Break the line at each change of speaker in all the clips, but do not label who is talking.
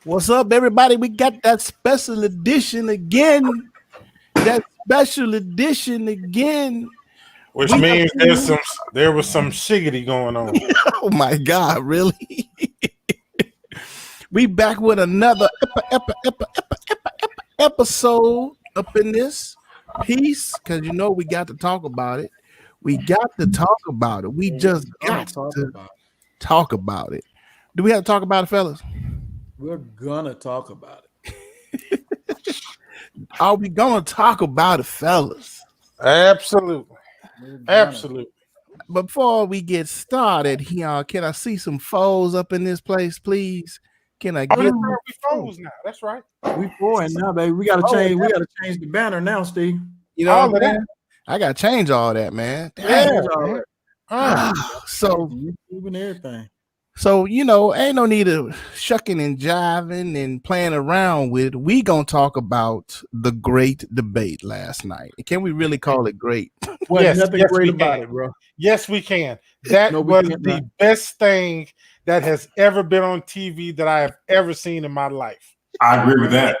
What's up, everybody? We got that special edition again. That special edition again.
Which
We
means there was some shiggity going on.
oh my God, really? We back with another episode up in this piece because you know we got to talk about it. We got to talk about it. We just got to talk about it. Do we have to talk about it, fellas?
We're gonna talk about it.
Are we gonna talk about it, fellas?
Absolutely. Absolutely.
Before we get started here, can I see some foes up in this place, please? Can I get
we foes now? That's right.
We foreign now, baby. We gotta change. We gotta change the banner now, Steve.
You know all what I'm saying? I gotta change all that, man.
Yeah.
So
and everything.
So, you know, ain't no need of shucking and jiving and playing around with it. We gonna talk about the great debate last night. Can we really call it great?
Well, yes, nothing great about it, bro.
Yes, we can. That was the best thing that has ever been on TV that I have ever seen in my life.
I agree with that.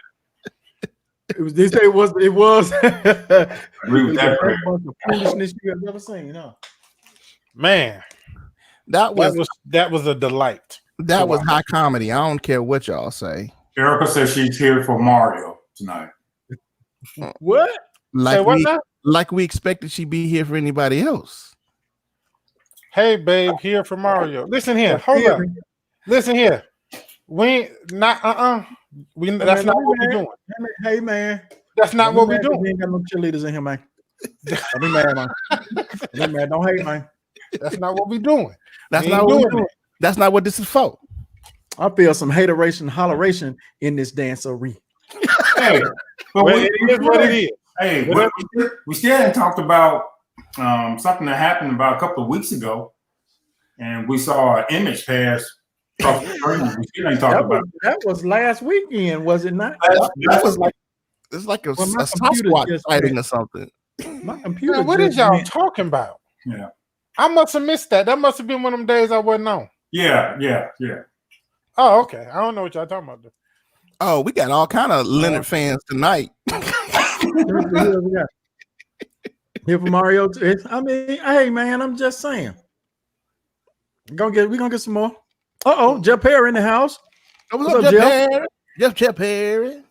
They say it was.
I agree with that.
The foolishness you have ever seen,
Man. That was a delight.
That was high comedy. I don't care what y'all say.
Erica says she's here for Mario tonight.
What?
Like we expected she'd be here for anybody else.
Hey, babe, here for Mario. Listen here. Hold up. Listen here. We not that's not what we're doing.
Hey, man.
That's not what we're doing.
We ain't got no cheerleaders in here, man. Don't be mad, man. Don't hate, man.
That's not what we're doing.
That's not what we're doing. That's not what this is for.
I feel some hateration, holleration in this dancery.
Hey, but
it is what it is.
Hey, we still haven't talked about something that happened about a couple of weeks ago, and we saw an image pass across the screen. We still ain't talked about it.
That was last weekend, was it not?
That was like it's like a Sasquatch sighting or something.
My computer.
What is y'all talking about?
Yeah.
I must have missed that. That must have been one of them days I wasn't on.
Yeah.
Oh, okay. I don't know what y'all talking about.
Oh, we got all kind of Leonard fans tonight.
Here for Mario. I mean, hey man, I'm just saying. We're gonna get some more. Jeff Perry in the house.
What's up, Jeff Perry? Jeff Perry.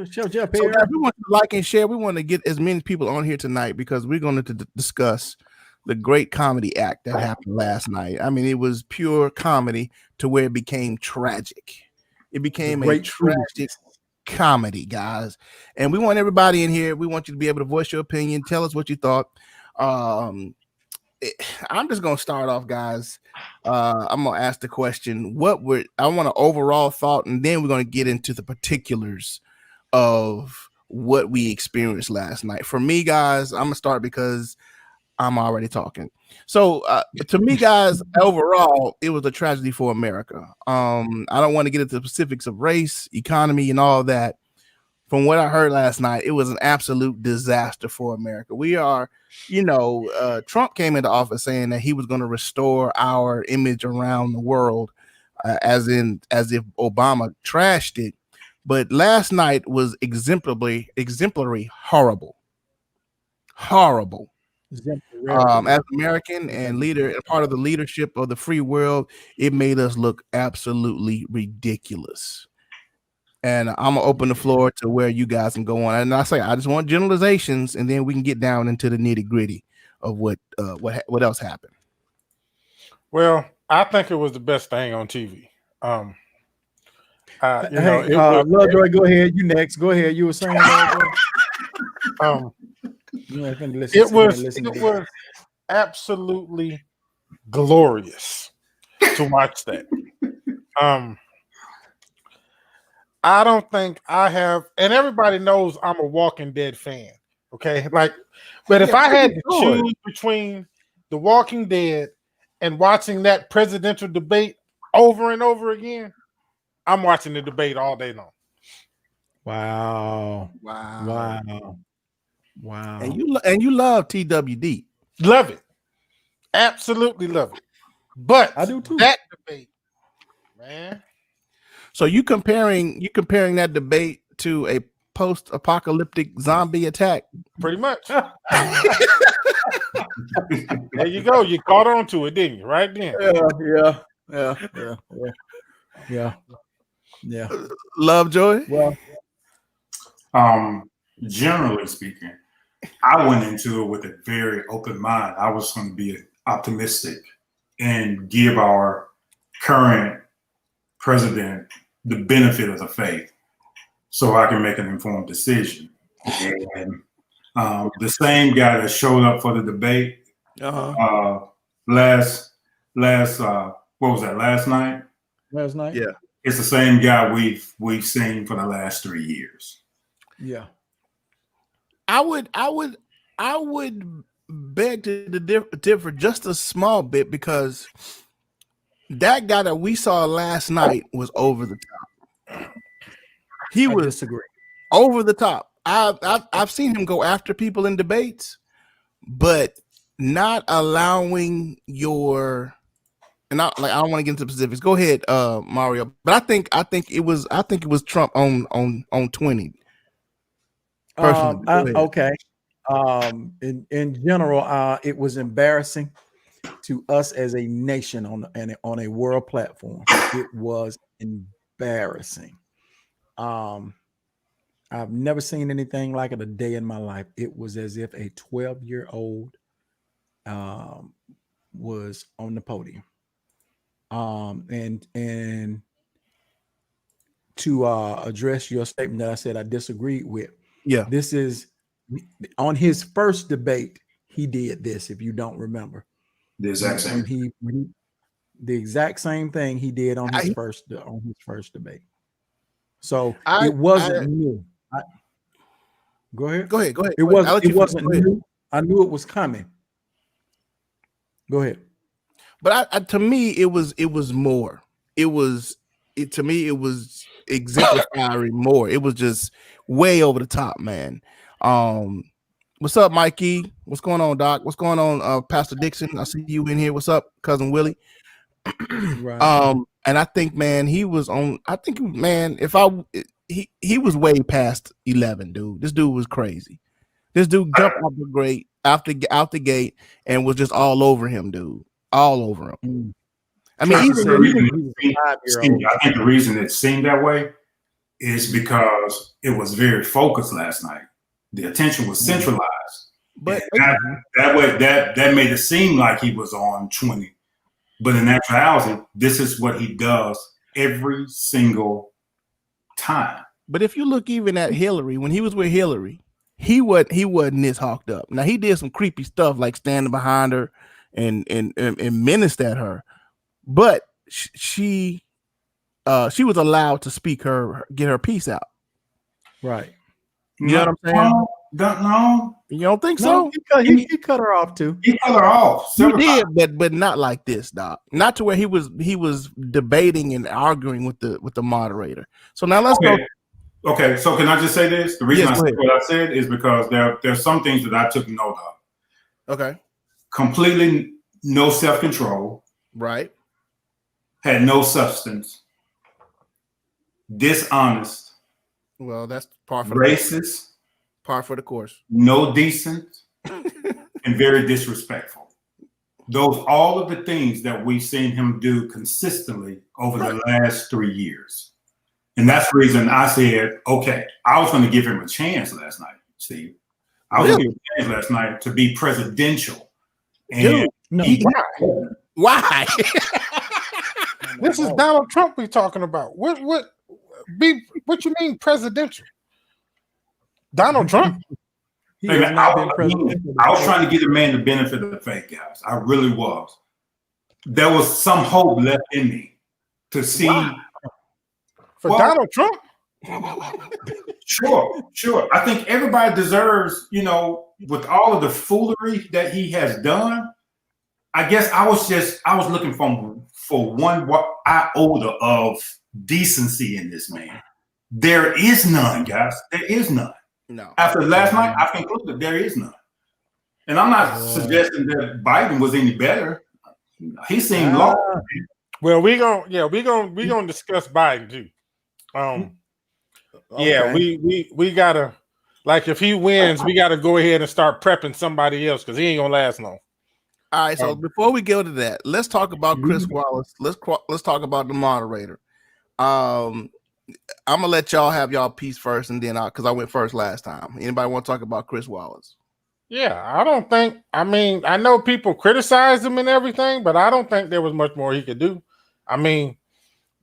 Jeff Perry.
So guys, we want to like and share. We want to get as many people on here tonight because we're going to discuss the great comedy act that happened last night. I mean, it was pure comedy to where it became tragic. It became a tragic comedy, guys. And we want everybody in here. We want you to be able to voice your opinion. Tell us what you thought. I'm just going to start off, guys. I'm going to ask the question. I want an overall thought, and then we're going to get into the particulars of what we experienced last night. For me, guys, I'm going to start because I'm already talking. So to me, guys, overall, it was a tragedy for America. I don't want to get into the specifics of race, economy, and all that. From what I heard last night, it was an absolute disaster for America. We are, Trump came into office saying that he was going to restore our image around the world, as if Obama trashed it. But last night was exemplary horrible. As American and part of the leadership of the free world, it made us look absolutely ridiculous. And I'm gonna open the floor to where you guys can go on. And I just want generalizations, and then we can get down into the nitty gritty of what else happened.
Well, I think it was the best thing on TV.
Lovejoy, go ahead. You next. Go ahead. You were saying.
It was absolutely glorious to watch that. I don't think I have, and everybody knows I'm a Walking Dead fan. Okay, but if I had to choose between The Walking Dead and watching that presidential debate over and over again, I'm watching the debate all day long.
Wow.
And you love TWD.
Love it. Absolutely love it. But
I do too.
That debate, man.
So you comparing that debate to a post-apocalyptic zombie attack?
Pretty much. There you go. You caught on to it, didn't you? Right then.
Yeah.
Lovejoy?
Well,
Generally speaking, I went into it with a very open mind. I was going to be optimistic and give our current president the benefit of the faith so I can make an informed decision. And the same guy that showed up for the debate last what was that, last night?
last night?
Yeah.
It's the same guy we've seen for the last 3 years.
Yeah.
I would beg to differ just a small bit, because that guy that we saw last night was over the top. He was
disagree.
over the top. I've seen him go after people in debates, but not allowing your, and I don't want to get into specifics. Go ahead, Mario. But I think it was Trump on 20.
Okay. In general, it was embarrassing to us as a nation on a world platform. It was embarrassing. I've never seen anything like it a day in my life. It was as if a 12-year-old was on the podium. And to address your statement that I said I disagreed with.
Yeah.
This is on his first debate. He did this, if you don't remember.
The exact same.
The exact same thing he did on his first debate. So it wasn't new. Go ahead. It wasn't new. I knew it was coming. Go ahead.
But to me, it was more. To me, it was exemplifying more. It was just way over the top, man. What's up, Mikey? What's going on, Doc? What's going on, Pastor Dixon? I see you in here. What's up, Cousin Willie?
Right.
And I think, man, he was on. I think, man, he was way past 11, dude. This dude was crazy. This dude jumped out the gate and was just all over him, dude. All over him. I mean,
I think the reason it seemed that way is because it was very focused last night. The attention was centralized,
but
that made it seem like he was on 20. But in actuality, this is what he does every single time.
But if you look even at Hillary, when he was with Hillary, he wasn't this hawked up. Now he did some creepy stuff like standing behind her and menaced at her, but she was allowed to get her piece out.
Right.
You know what I'm saying?
Don't know.
You don't think so?
He cut her off too.
He cut her off.
He did, but not like this, Doc. Not to where he was debating and arguing with the moderator. So now let's go.
Okay, so can I just say this? The reason I said what I said is because there's some things that I took note of.
Okay.
Completely no self-control.
Right.
Had no substance. Dishonest.
Well, that's
racist.
Par for the course.
No decent. And very disrespectful. Those all of the things that we've seen him do consistently over the last 3 years. And that's the reason I said, okay, I was going to give him a chance last night, Steve. I was going to give him a chance last night to be presidential. And
why?
This is Donald Trump we're talking about. What you mean presidential? Donald Trump?
I was trying to give the man the benefit of the faith, guys. I really was. There was some hope left in me to see.
Wow. For Donald Trump?
Sure. I think everybody deserves, with all of the foolery that he has done, I guess I was looking for one iota of decency in this man. There is none, guys. There is none.
No.
After last night, I concluded there is none. And I'm not suggesting that Biden was any better. He seemed low.
Well, we're gonna discuss Biden too. Yeah, we gotta, like, if he wins, we gotta go ahead and start prepping somebody else because he ain't gonna last long.
All right, so before we go to that, let's talk about Chris Wallace. Let's talk about the moderator. I'm gonna let y'all have y'all piece first, and then because I went first last time. Anybody want to talk about Chris Wallace?
Yeah, I don't think. I mean, I know people criticize him and everything, but I don't think there was much more he could do. I mean,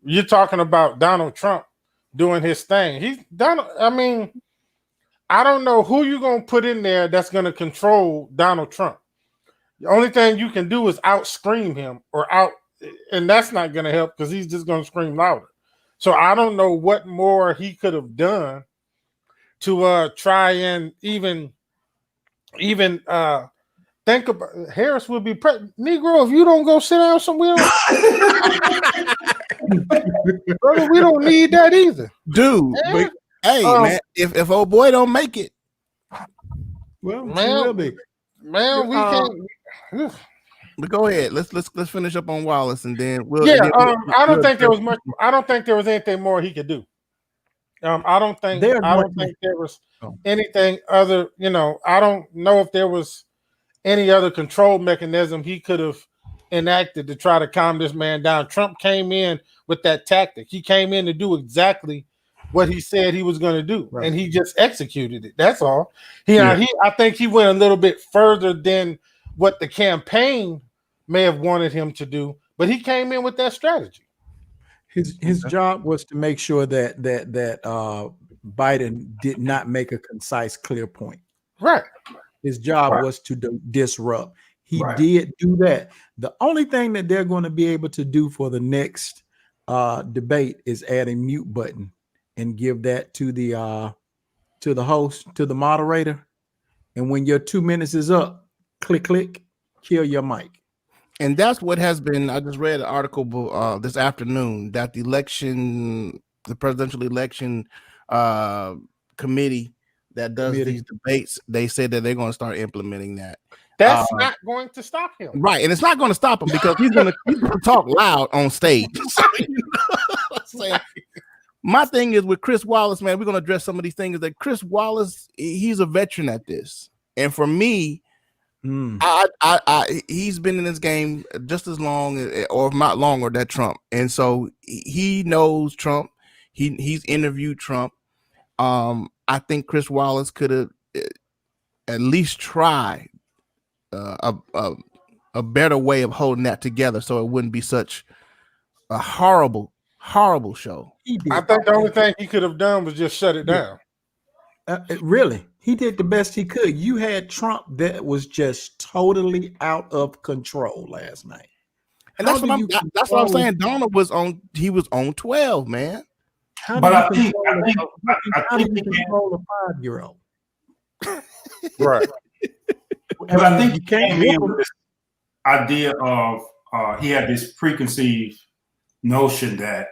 you're talking about Donald Trump doing his thing. He's done. I mean, I don't know who you're gonna put in there that's gonna control Donald Trump. The only thing you can do is out scream him and that's not gonna help because he's just gonna scream louder. So I don't know what more he could have done to try and even think about Harris would be Negro if you don't go sit down somewhere. Brother, we don't need that either,
dude. But, hey, man, if old boy don't make it,
well,
man, we can't.
But go ahead. Let's finish up on Wallace, and then we'll.
Yeah, I don't think there was much. I don't think there was anything more he could do. I don't think there was anything other. You know, I don't know if there was any other control mechanism he could have enacted to try to calm this man down. Trump came in with that tactic. He came in to do exactly what he said he was going to do, and he just executed it. That's all. I think he went a little bit further than what the campaign may have wanted him to do, but he came in with that strategy.
His job was to make sure that Biden did not make a concise, clear point.
Right.
His job was to disrupt. He did do that. The only thing that they're going to be able to do for the next debate is add a mute button and give that to the host, to the moderator. And when your 2 minutes is up, click, kill your mic.
And that's what has been. I just read an article this afternoon that the presidential election committee that does these debates, they said that they're going to start implementing that.
That's not going to stop him.
Right. And it's not going to stop him because he's going to talk loud on stage. So, my thing is with Chris Wallace, man, we're going to address some of these things that Chris Wallace, he's a veteran at this. And for me, he's been in this game just as long, or if not longer, than Trump, and so he knows Trump. He's interviewed Trump. I think Chris Wallace could have at least tried a better way of holding that together, so it wouldn't be such a horrible show.
I think the only thing he could have done was just shut it down.
Really, he did the best he could. You had Trump that was just totally out of control last night,
and that's what I'm saying. Donald was on. He was on 12, man.
How do you control a 5-year-old?
Right.
But I think he came in with this idea of he had this preconceived notion that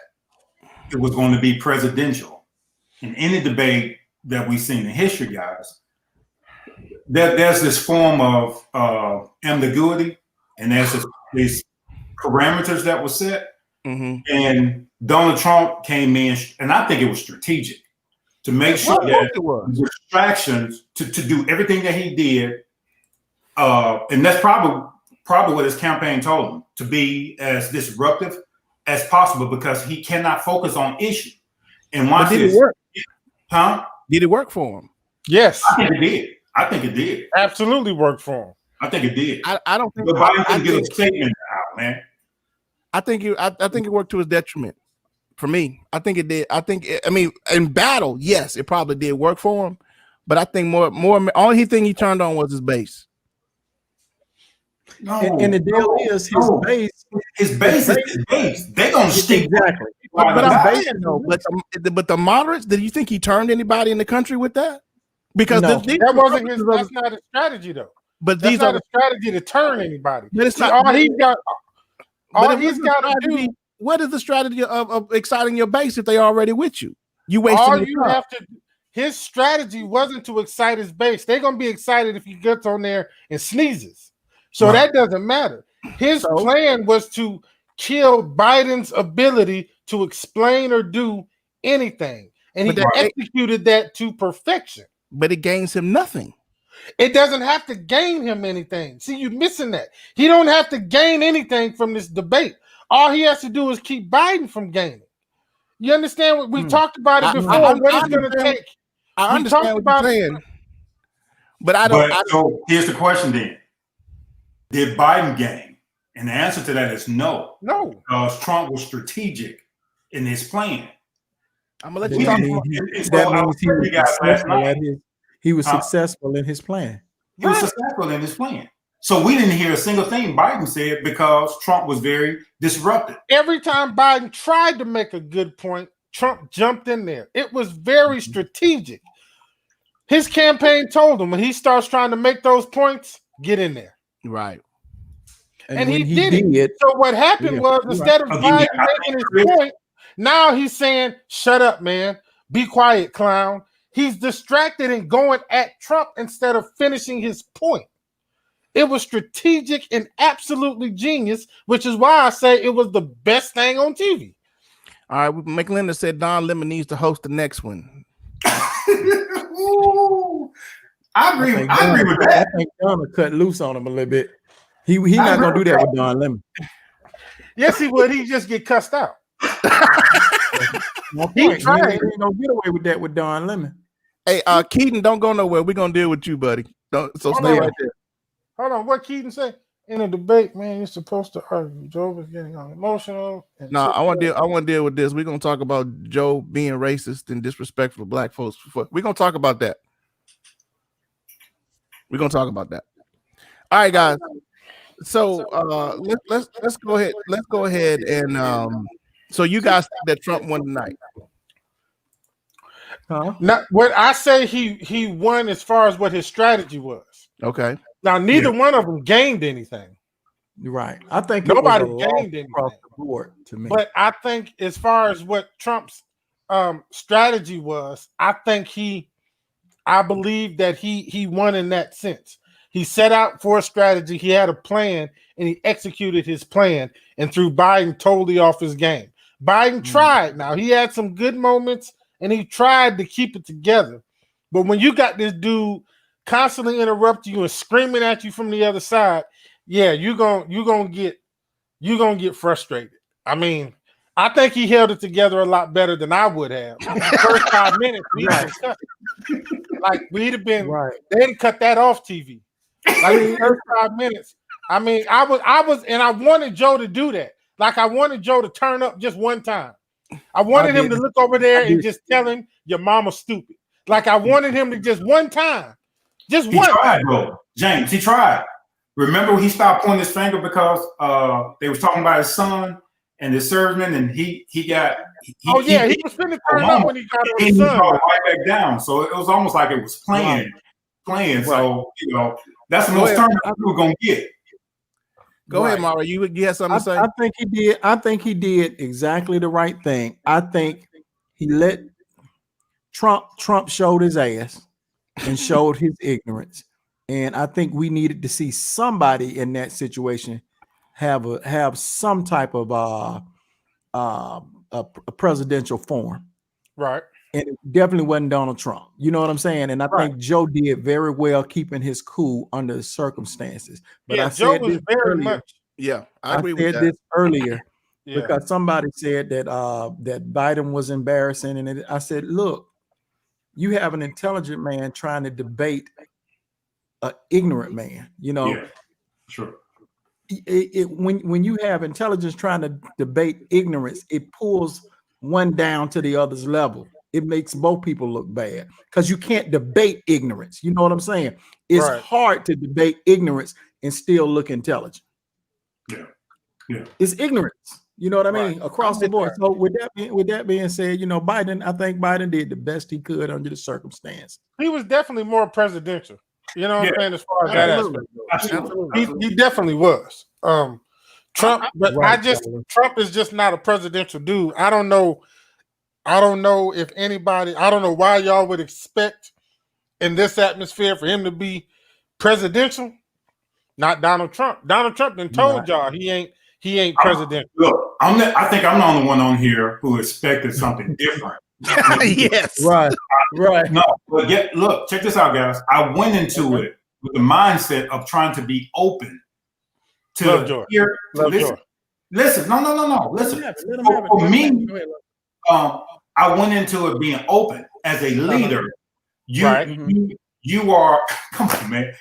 it was going to be presidential. In any debate that we've seen in history, guys, there's this form of ambiguity, and there's these parameters that were set. Mm-hmm. And Donald Trump came in, and I think it was strategic to make sure that distractions to do everything that he did. And that's probably what his campaign told him, to be as disruptive as possible because he cannot focus on issues. And once
did it work?
Huh?
Did it work for him?
Yes.
I think it did.
Absolutely worked for him.
I think it did.
I don't think
Biden can get a statement out, man.
I think it worked to his detriment. For me, I think it did. I mean, in battle, yes, it probably did work for him. But I think more only thing he turned on was his base.
No, and the deal is
his base is his base. They gonna stick
exactly.
But I'm saying though, but the moderates, did you think he turned anybody in the country with that? Because
that wasn't his. That's not a strategy though.
But
that's not a strategy to turn anybody.
But it's not.
All he's got to do.
What is the strategy of exciting your base if they already with you? You wasting
all you have to. His strategy wasn't to excite his base. They're gonna be excited if he gets on there and sneezes. So that doesn't matter. His plan was to kill Biden's ability to explain or do anything, and he executed that to perfection.
But it gains him nothing.
It doesn't have to gain him anything. See, you're missing that. He don't have to gain anything from this debate. All he has to do is keep Biden from gaining. You understand what we talked about it before? What it's going to take.
I understand what you're saying, but I don't.
So here's the question then: did Biden gain? And the answer to that is no.
No,
because Trump was strategic in his plan.
I'm gonna let you talk.
He was successful in his plan.
He was successful in his plan. So we didn't hear a single thing Biden said because Trump was very disruptive.
Every time Biden tried to make a good point, Trump jumped in there. It was very strategic. His campaign told him when he starts trying to make those points, get in there.
Right.
And he did it. So what happened was instead of Biden making his point, now he's saying, shut up, man. Be quiet, clown. He's distracted and going at Trump instead of finishing his point. It was strategic and absolutely genius, which is why I say it was the best thing on TV.
All right, McLendon said Don Lemon needs to host the next one.
Ooh, I agree with that.
I think Don will cut loose on him a little bit. He's not gonna do that with Don Lemon.
Yes, he would. He just get cussed out.
He tried. He ain't gonna get away with that with Don Lemon.
Hey, Keaton, don't go nowhere. We're gonna deal with you, buddy. So stay right there.
Hold on, what Keaton say? In a debate, man, you're supposed to argue. Joe was getting emotional.
No, I want to deal with this. We're gonna talk about Joe being racist and disrespectful to black folks. We're gonna talk about that. We're gonna talk about that. All right, guys. So let's go ahead. Let's go ahead and so you guys think that Trump won tonight?
Not what I say. He won as far as what his strategy was.
Okay.
Now neither one of them gained anything.
Right. I think
nobody gained anything
across the board to me.
But I think as far as what Trump's strategy was, I believe that he won in that sense. He set out for a strategy. He had a plan, and he executed his plan, and threw Biden totally off his game. Biden tried. Now, he had some good moments, and he tried to keep it together. But when you got this dude constantly interrupting you and screaming at you from the other side, yeah, you're gonna get frustrated. I mean, I think he held it together a lot better than I would have. First 5 minutes, we'd have been right. They didn't cut that off TV. Like the first 5 minutes. I mean, I was, and I wanted Joe to do that. Like I wanted Joe to turn up just one time. I wanted him to look over there and just tell him your mama's stupid. Like I wanted him to just one time. Just
he
one.
Tried, bro. James, he tried. Remember he stopped pointing his finger because they was talking about his son and the serviceman, and he was finna turn up when he got on his son. Right back down. So it was almost like it was playing. Right. So that's the most turn up we were gonna get.
Go ahead, Mara. You had something to say?
I think he did. I think he did exactly the right thing. I think he let Trump showed his ass and showed his ignorance. And I think we needed to see somebody in that situation have some type of a presidential form.
Right.
And it definitely wasn't Donald Trump. You know what I'm saying? And I think Joe did very well keeping his cool under the circumstances. But I
Joe
said
was
this
very
earlier.
much.
Yeah,
I
agree
said
with that.
this earlier because somebody said that that Biden was embarrassing. And I said, look, you have an intelligent man trying to debate an ignorant man. You know,
yeah, sure.
When you have intelligence trying to debate ignorance, it pulls one down to the other's level. It makes both people look bad because you can't debate ignorance. You know what I'm saying? It's hard to debate ignorance and still look intelligent.
Yeah.
It's ignorance. You know what I mean? Across the board. So with that being said, Biden, I think Biden did the best he could under the circumstance.
He was definitely more presidential. You know what I'm saying? As far as that aspect. Absolutely. He definitely was. Trump, but Trump is just not a presidential dude. I don't know if anybody, I don't know why y'all would expect in this atmosphere for him to be presidential. Not Donald Trump. Donald Trump done told y'all he ain't presidential.
Look, I think I'm the only one on here who expected something different
Yes.
Right.
No, but look, check this out, guys. I went into it with the mindset of trying to be open to hear, to listen. Listen, no. Listen. For me, I went into it being open as a leader. You are, come on, man.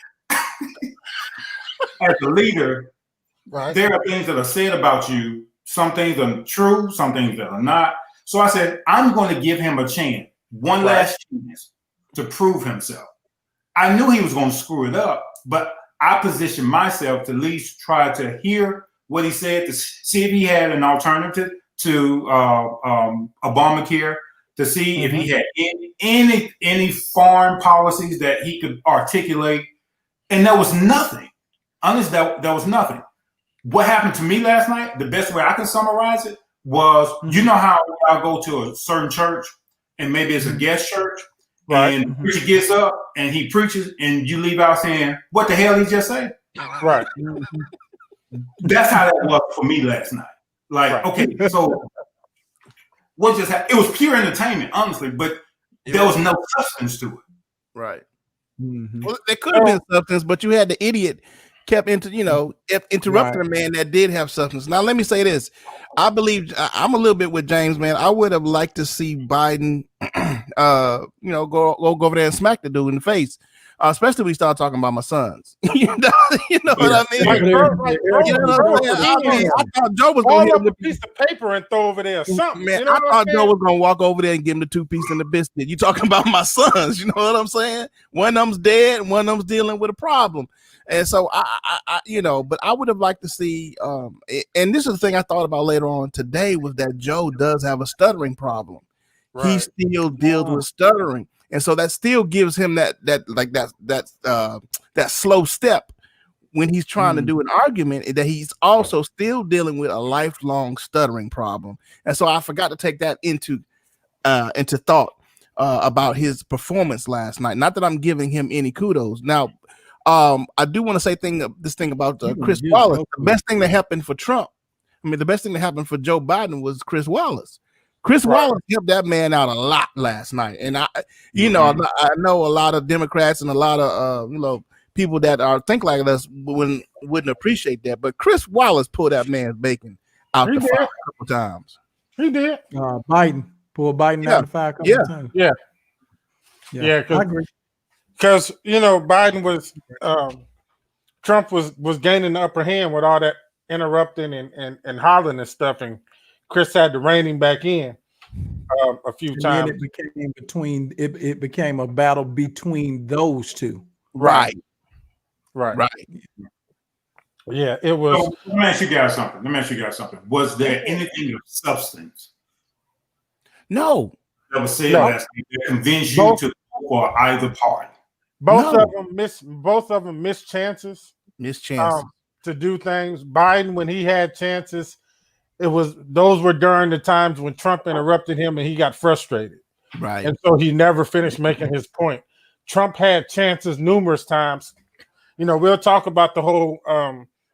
As a leader, there are things that are said about you. Some things are true, some things that are not. So I said, I'm going to give him a chance, one last chance to prove himself. I knew he was going to screw it up, but I positioned myself to at least try to hear what he said, to see if he had an alternative to Obamacare, to see if he had any foreign policies that he could articulate. And there was nothing. Honestly, there was nothing. What happened to me last night, the best way I can summarize it was, you know how I go to a certain church and maybe it's a guest church, and the preacher gets up and he preaches and you leave out saying, what the hell he just said?
Right.
That's how that was for me last night. Like, okay, so what just happened? It was pure entertainment, honestly, but there was no substance to it.
Right. Well, there could have been substance, but you had the idiot kept interrupting a man that did have substance. Now, let me say this. I believe I'm a little bit with James, man. I would have liked to see Biden, go over there and smack the dude in the face, especially when we start talking about my sons. you know what I mean? I thought Joe was going to hit him
a piece of paper and throw over there or something.
Man, I thought Joe was going to walk over there and give him the 2 piece and the biscuit. You talking about my sons? You know what I'm saying? One of them's dead, and one of them's dealing with a problem. And so but I would have liked to see, and this is the thing I thought about later on today, was that Joe does have a stuttering problem. Right. He still deals with stuttering. And so that still gives him that slow step when he's trying to do an argument, that he's also still dealing with a lifelong stuttering problem. And so I forgot to take that into thought about his performance last night. Not that I'm giving him any kudos. Now, I do want to say this thing about Chris Wallace. The best thing that happened for Trump, the best thing that happened for Joe Biden was Chris Wallace. Chris Wallace helped that man out a lot last night. And I know a lot of Democrats and a lot of people that think like us wouldn't appreciate that. But Chris Wallace pulled that man's bacon out the fire a couple times.
He did.
Biden pulled Biden out the fire a couple times.
Yeah. I agree. Because Biden was Trump was gaining the upper hand with all that interrupting and hollering and stuff, and Chris had to rein him back in a few times.
It became a battle between those two.
Right. Yeah, it was.
So, let me ask you guys something. Was there anything of substance?
No.
That was said last week that convinced you to go for either party?
Both of them missed chances. To do things. Biden, when he had chances, those were during the times when Trump interrupted him and he got frustrated.
Right.
And so he never finished making his point. Trump had chances numerous times. We'll talk about the whole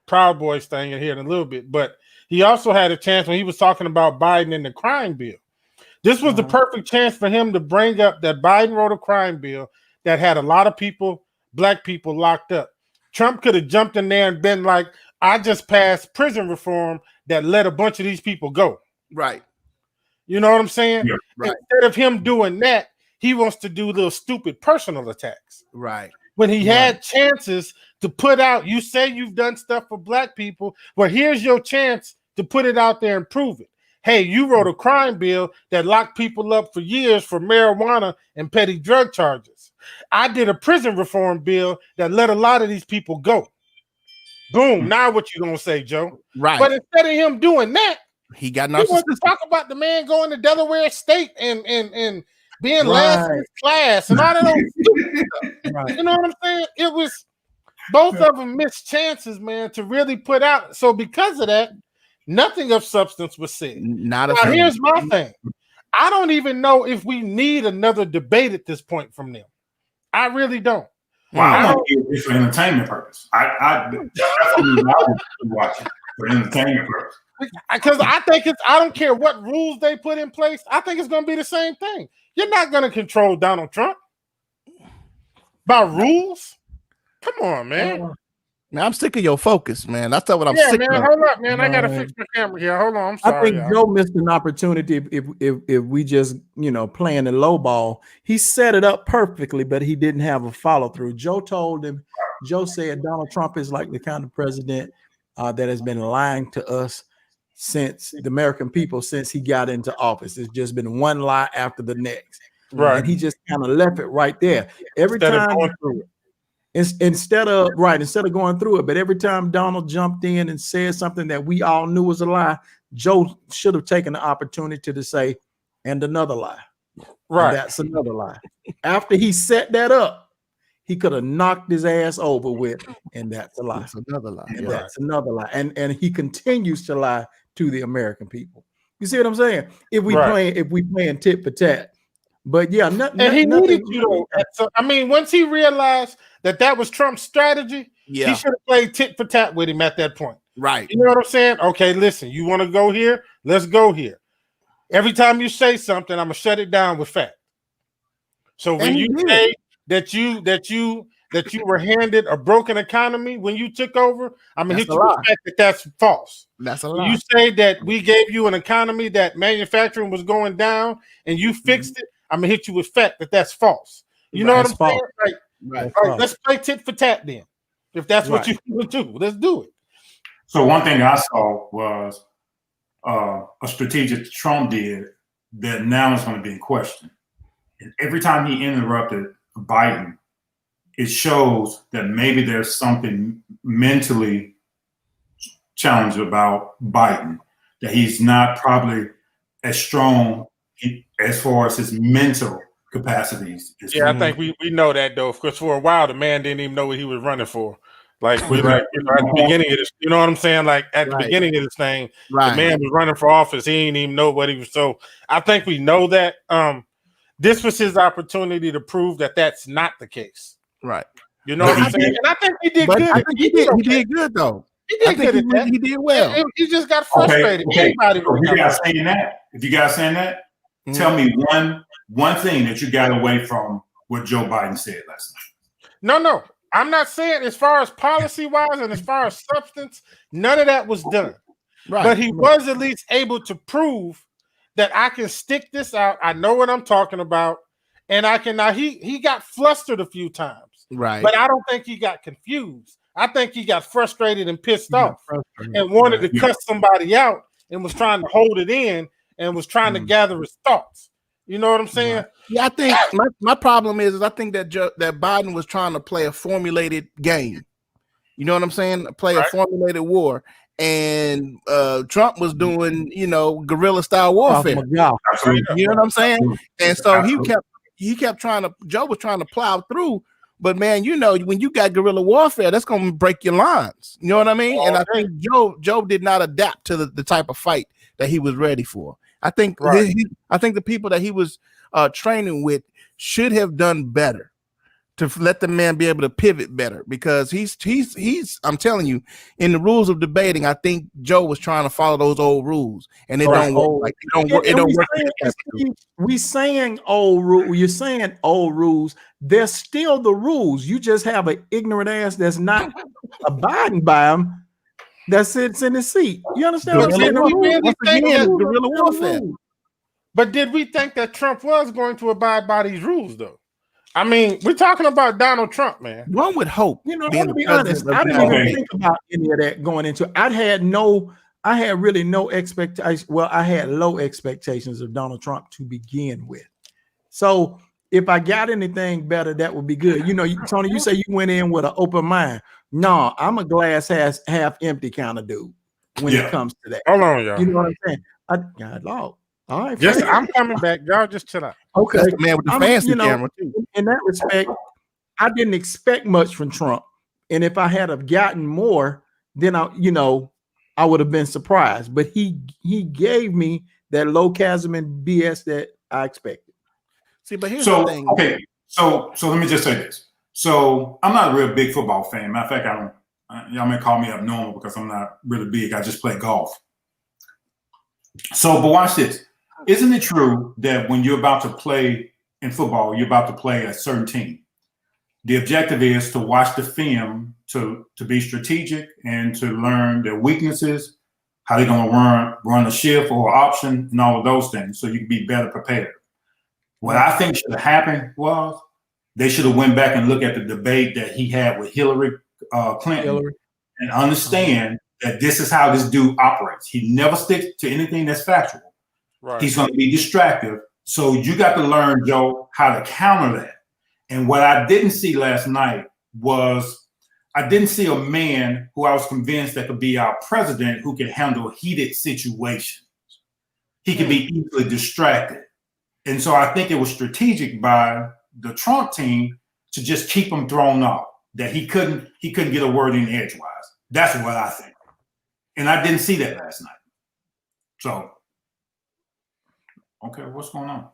Proud Boys thing in here in a little bit, but he also had a chance when he was talking about Biden and the crime bill. This was the perfect chance for him to bring up that Biden wrote a crime bill that had a lot of people, black people, locked up. Trump could have jumped in there and been like, I just passed prison reform that let a bunch of these people go.
Right.
You know what I'm saying?
Yeah, right.
Instead of him doing that, he wants to do little stupid personal attacks.
Right.
When he had chances to put out, you say you've done stuff for black people, well, here's your chance to put it out there and prove it. Hey, you wrote a crime bill that locked people up for years for marijuana and petty drug charges. I did a prison reform bill that let a lot of these people go. Boom. Now what you gonna say, Joe?
Right.
But instead of him doing that,
he got
narcissistic. He wants to talk about the man going to Delaware State and being last in his class and all that old stupid stuff. Right. You know what I'm saying? It was both of them missed chances, man, to really put out. So because of that, nothing of substance was said.
Now,
here's my thing. I don't even know if we need another debate at this point from them. I really don't.
Well, I want to hear this for entertainment purpose. I definitely would watch it for entertainment purpose.
Because I think I don't care what rules they put in place. I think it's going to be the same thing. You're not going to control Donald Trump by rules. Come on, man.
Man, I'm sick of your focus, man. That's what I'm sick
of. Hold up, man. I gotta fix my camera here. Hold on. I'm sorry.
I think Joe missed an opportunity if we just playing the low ball. He set it up perfectly, but he didn't have a follow through. Joe said Donald Trump is like the kind of president that has been lying to us since the American people since he got into office. It's just been one lie after the next.
Right.
And he just kind of left it right there. Every time instead of going through it, but every time Donald jumped in and said something that we all knew was a lie, Joe should have taken the opportunity to say, and another lie.
Right.
And that's another lie. After he set that up, he could have knocked his ass over with, and that's a lie.
That's another lie.
And that's another lie. And he continues to lie to the American people. You see what I'm saying? If we playing tit for tat. But yeah,
he needed you though. So, I mean, once he realized that was Trump's strategy, he should have played tit for tat with him at that point.
Right.
You know what I'm saying? Okay, listen, you want to go here? Let's go here. Every time you say something, I'm gonna shut it down with fact. So when you say that you were handed a broken economy when you took over, I'm gonna hit you with the fact that that's false.
That's a lie.
You say that we gave you an economy that manufacturing was going down and you fixed it. I'm gonna hit you with fact that that's false. You know what I'm saying? Right. Let's play tit for tat then. If that's what you want to do, let's do it.
So one thing I saw was a strategic Trump did that now is going to be in question. And every time he interrupted Biden, it shows that maybe there's something mentally challenged about Biden, that he's not probably as strong as far as his mental capacities.
Yeah, I think we know that though, because for a while the man didn't even know what he was running for. Like at the beginning of this, you know what I'm saying? Like at the beginning of this thing, the man was running for office. He didn't even know what he was. So I think we know that. This was his opportunity to prove that that's not the case.
Right.
You know what I'm saying? And I think he did good.
I think he did good though.
He did good.
He did well.
He just got frustrated.
Okay. If you guys saying that, tell me one thing that you got away from what Joe Biden said last night.
No. I'm not saying as far as policy-wise and as far as substance, none of that was done. Right. But he was at least able to prove that I can stick this out. I know what I'm talking about. And I can now he got flustered a few times.
Right.
But I don't think he got confused. I think he got frustrated and pissed off and wanted to cuss somebody out and was trying to hold it in and was trying to gather his thoughts. You know what I'm saying?
Yeah, I think my problem is I think that that Biden was trying to play a formulated game. You know what I'm saying? Play a formulated war. And Trump was doing, guerrilla style warfare. You know what I'm saying? And so he kept trying to. Joe was trying to plow through, but man, when you got guerrilla warfare, that's gonna break your lines. You know what I mean? And I think Joe did not adapt to the type of fight that he was ready for. I think I think the people that he was training with should have done better to let the man be able to pivot better, because he's I'm telling you, in the rules of debating, I think Joe was trying to follow those old rules, and it don't work. Like it don't work.
We saying old rules. You're saying old rules. They're still the rules. You just have an ignorant ass that's not abiding by them. That sits in his seat. You understand what I'm saying?
Guerrilla warfare. But did we think that Trump was going to abide by these rules, though? I mean, we're talking about Donald Trump, man.
One would hope.
To be honest, I didn't even think about any of that going into it. I had really no expectations. Well, I had low expectations of Donald Trump to begin with. So if I got anything better, that would be good. Tony, you say you went in with an open mind. No, I'm a glass half empty kind of dude when it comes to that.
Hold on, y'all.
You know what I'm saying? God, Lord. All right,
just I'm coming back. Y'all just chill out.
Okay,
that's the man with the fancy camera too.
In that respect, I didn't expect much from Trump, and if I had have gotten more, then I would have been surprised. But he gave me that low chasm and BS that I expected.
See, but here's the thing.
Okay, so let me just say this. So I'm not a real big football fan. Matter of fact, y'all may call me abnormal because I'm not really big. I just play golf. So, but watch this. Isn't it true that when you're about to play in football, you're about to play a certain team? The objective is to watch the film to be strategic and to learn their weaknesses, how they're going to run a shift or option, and all of those things, so you can be better prepared. What I think should have happened was they should have went back and looked at the debate that he had with Hillary Clinton and understand that this is how this dude operates. He never sticks to anything that's factual. Right. He's going to be distractive. So you got to learn, Joe, how to counter that. And what I didn't see last night was I didn't see a man who I was convinced that could be our president who can handle heated situations. He could be easily distracted. And so I think it was strategic by the Trump team to just keep him thrown off, that he couldn't get a word in edgewise. That's what I think. And I didn't see that last night. So, okay, what's going on?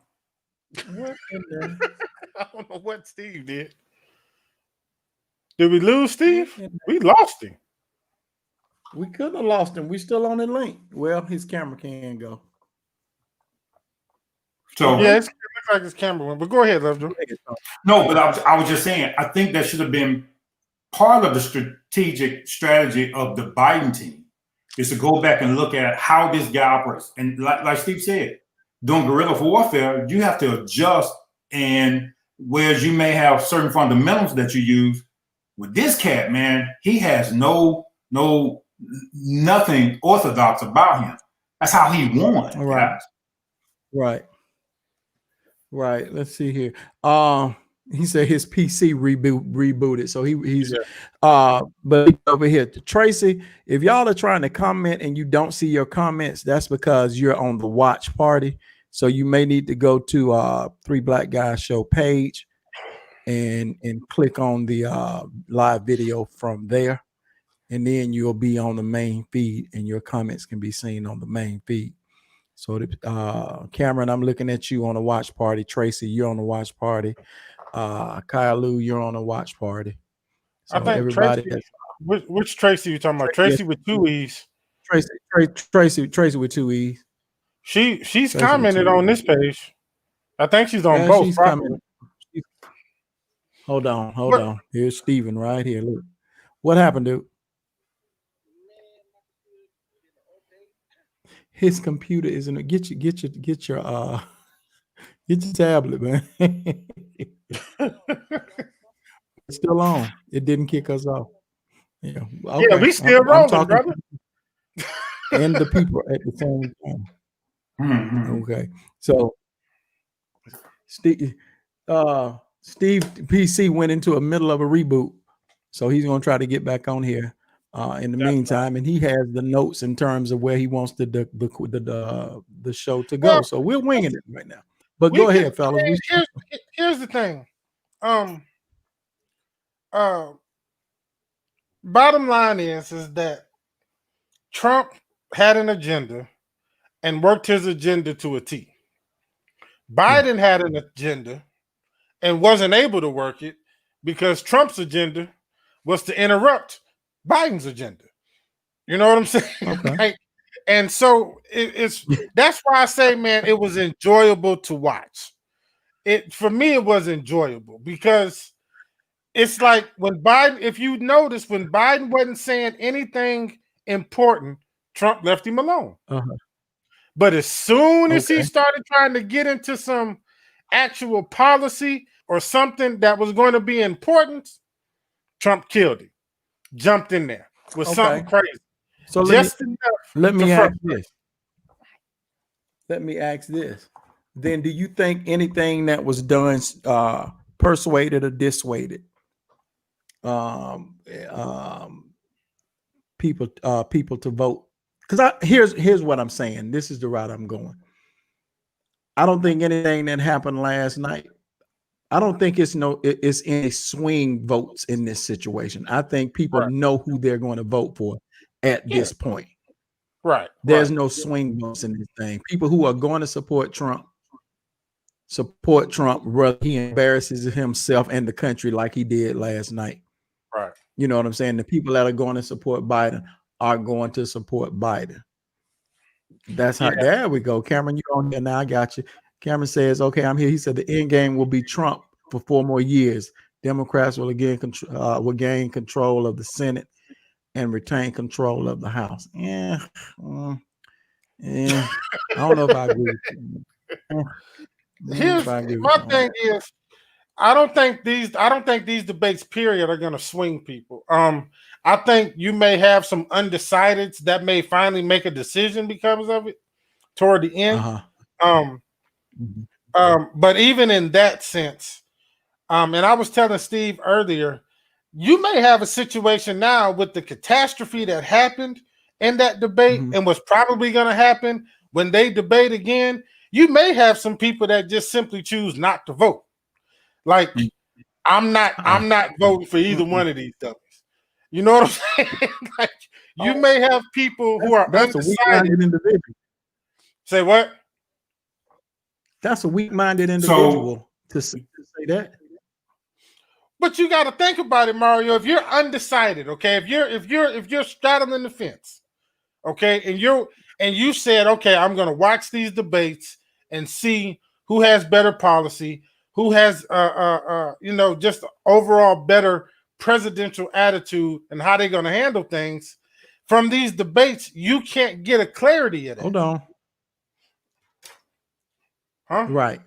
I don't know what Steve did. Did we lose Steve? We lost him.
We could have lost him. We still on the link. Well, his camera can't go.
So yeah, it looks like his camera went. But go ahead, Lovejoy.
No, but I was just saying, I think that should have been part of the strategic strategy of the Biden team is to go back and look at how this guy operates. And like Steve said, doing guerrilla warfare, you have to adjust. And whereas you may have certain fundamentals that you use, with this cat, man, he has nothing orthodox about him. That's how he won.
Right. Guys. Right. Let's see here. He said his PC rebooted. So he's but over here, Tracy, if y'all are trying to comment and you don't see your comments, that's because you're on the watch party. So you may need to go to Three Black Guys Show page and click on the live video from there. And then you'll be on the main feed and your comments can be seen on the main feed. So Cameron, I'm looking at you on the watch party. Tracy, you're on the watch party. Kyle, you're on a watch party.
So I think everybody Tracy, which Tracy you talking about? Tracy with two E's.
Tracy with two E's.
She's Tracy commented on this page. I think she's on both. She's
hold on. Here's Steven right here. Look. What happened, dude? His computer isn't get your tablet, man. It's still on. It didn't kick us off. Yeah, okay.
Yeah, we still rolling, brother.
And the people at the same time. Mm-hmm. Okay, so Steve PC went into a middle of a reboot, so he's gonna try to get back on here. In the meantime, and he has the notes in terms of where he wants the show to go. So we're winging it right now. But go ahead, fellas.
Here's the thing. Bottom line is that Trump had an agenda and worked his agenda to a T. Biden had an agenda and wasn't able to work it because Trump's agenda was to interrupt Biden's agenda. You know what I'm saying? Okay. Like, and so it's that's why I say, man, it was enjoyable to watch. For me, it was enjoyable because it's like when Biden, if you notice, when Biden wasn't saying anything important, Trump left him alone. Uh-huh. But as soon as he started trying to get into some actual policy or something that was going to be important, Trump killed him. Jumped in there with something crazy.
So let me ask this. Let me ask this. Then do you think anything that was done persuaded or dissuaded people to vote? Because here's what I'm saying. This is the route I'm going. I don't think anything that happened last night, I don't think it's any swing votes in this situation. I think people know who they're going to vote for at this point.
Right.
There's no swing votes in this thing. People who are going to support Trump, whether he embarrasses himself and the country like he did last night.
Right.
You know what I'm saying? The people that are going to support Biden are going to support Biden. That's how. There we go, Cameron. You on there now? I got you. Cameron says, "Okay, I'm here." He said the end game will be Trump for 4 more years. Democrats will gain control of the Senate and retain control of the House. Yeah, I don't know if I agree.
Here's my thing is, I don't think these debates, period, are going to swing people. I think you may have some undecideds that may finally make a decision because of it toward the end. But even in that sense, and I was telling Steve earlier, you may have a situation now with the catastrophe that happened in that debate and was probably going to happen when they debate again. You may have some people that just simply choose not to vote. Like, I'm not voting for either one of these dummies. You know what I'm saying? Like, you may have people who are undecided. Say what?
That's a weak-minded individual to say that.
But you got to think about it, Mario. If you're undecided, okay, if you're straddling the fence, okay, and you said, okay, I'm going to watch these debates and see who has better policy, who has just overall better presidential attitude and how they're going to handle things. From these debates, you can't get a clarity of that.
Hold on.
Huh?
Right.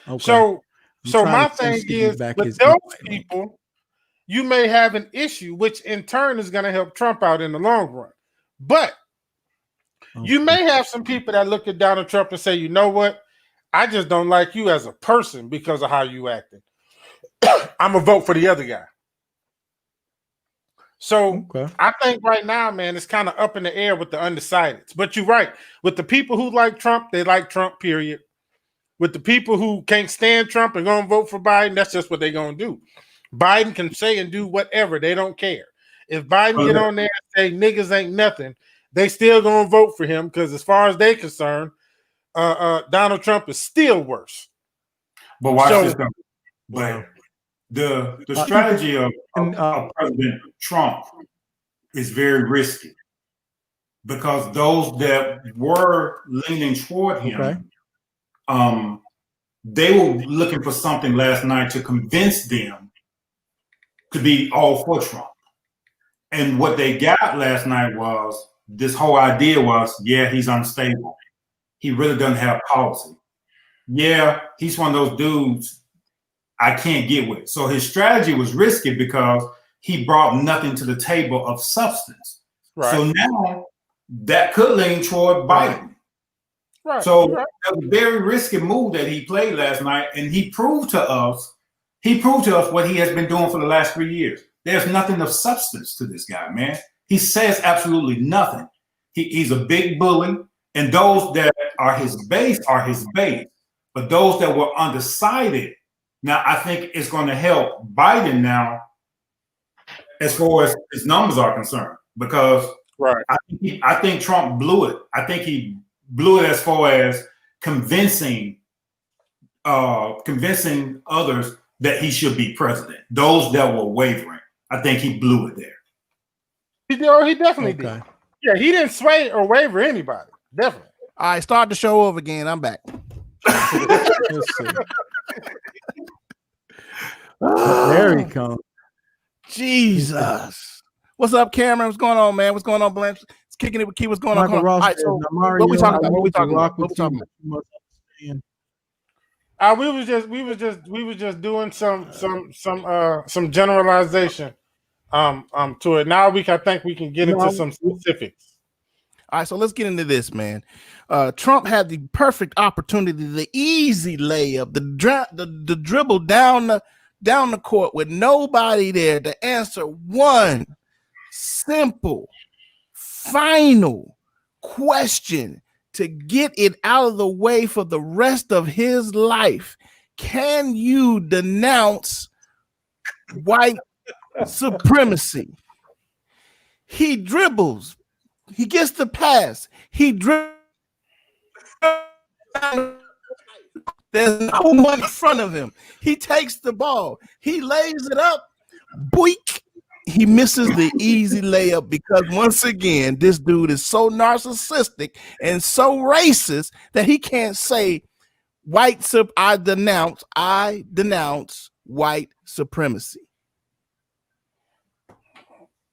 Okay. So my thing is, with those people, you may have an issue, which in turn is going to help Trump out in the long run. But you may have some people that look at Donald Trump and say, you know what? I just don't like you as a person because of how you acted. I'm going to vote for the other guy. So I think right now, man, it's kind of up in the air with the undecideds. But you're right. With the people who like Trump, they like Trump, period. With the people who can't stand Trump and going to vote for Biden, that's just what they're going to do. Biden can say and do whatever. They don't care. If Biden get on there and say niggas ain't nothing, they still going to vote for him because as far as they're concerned, Donald Trump is still worse.
But watch this. But the strategy of President Trump is very risky because those that were leaning toward him, they were looking for something last night to convince them to be all for Trump. And what they got last night was this whole idea was, yeah, he's unstable. He really doesn't have policy. Yeah, he's one of those dudes I can't get with. So his strategy was risky because he brought nothing to the table of substance. Right. So now that could lean toward Biden. Right. So that was a very risky move that he played last night, and he proved to us what he has been doing for the last 3 years. There's nothing of substance to this guy, man. He says absolutely nothing. He's a big bully, and those that are his base are his base. But those that were undecided, now I think it's going to help Biden now as far as his numbers are concerned, because I think Trump blew it. I think he blew it as far as convincing others that he should be president. Those that were wavering, I think he blew it there.
He definitely did. Yeah, he didn't sway or waver anybody. Definitely.
All right, start the show over again. I'm back.
There he comes.
Jesus. What's up, Cameron? What's going on, man? What's going on, Blanche? It's kicking it with Key. What's going on? All right, so what we talking about? What we talking about?
We was just doing some generalization to it. Now I think we can get into some specifics.
All right, so let's get into this, man. Trump had the perfect opportunity, the easy layup, the dribble down the court with nobody there to answer one simple, final question to get it out of the way for the rest of his life. Can you denounce white supremacy? He dribbles. He gets the pass. He dribbles. There's no one in front of him. He takes the ball. He lays it up. Boink. he misses the easy layup because once again, this dude is so narcissistic and so racist that he can't say I denounce white supremacy.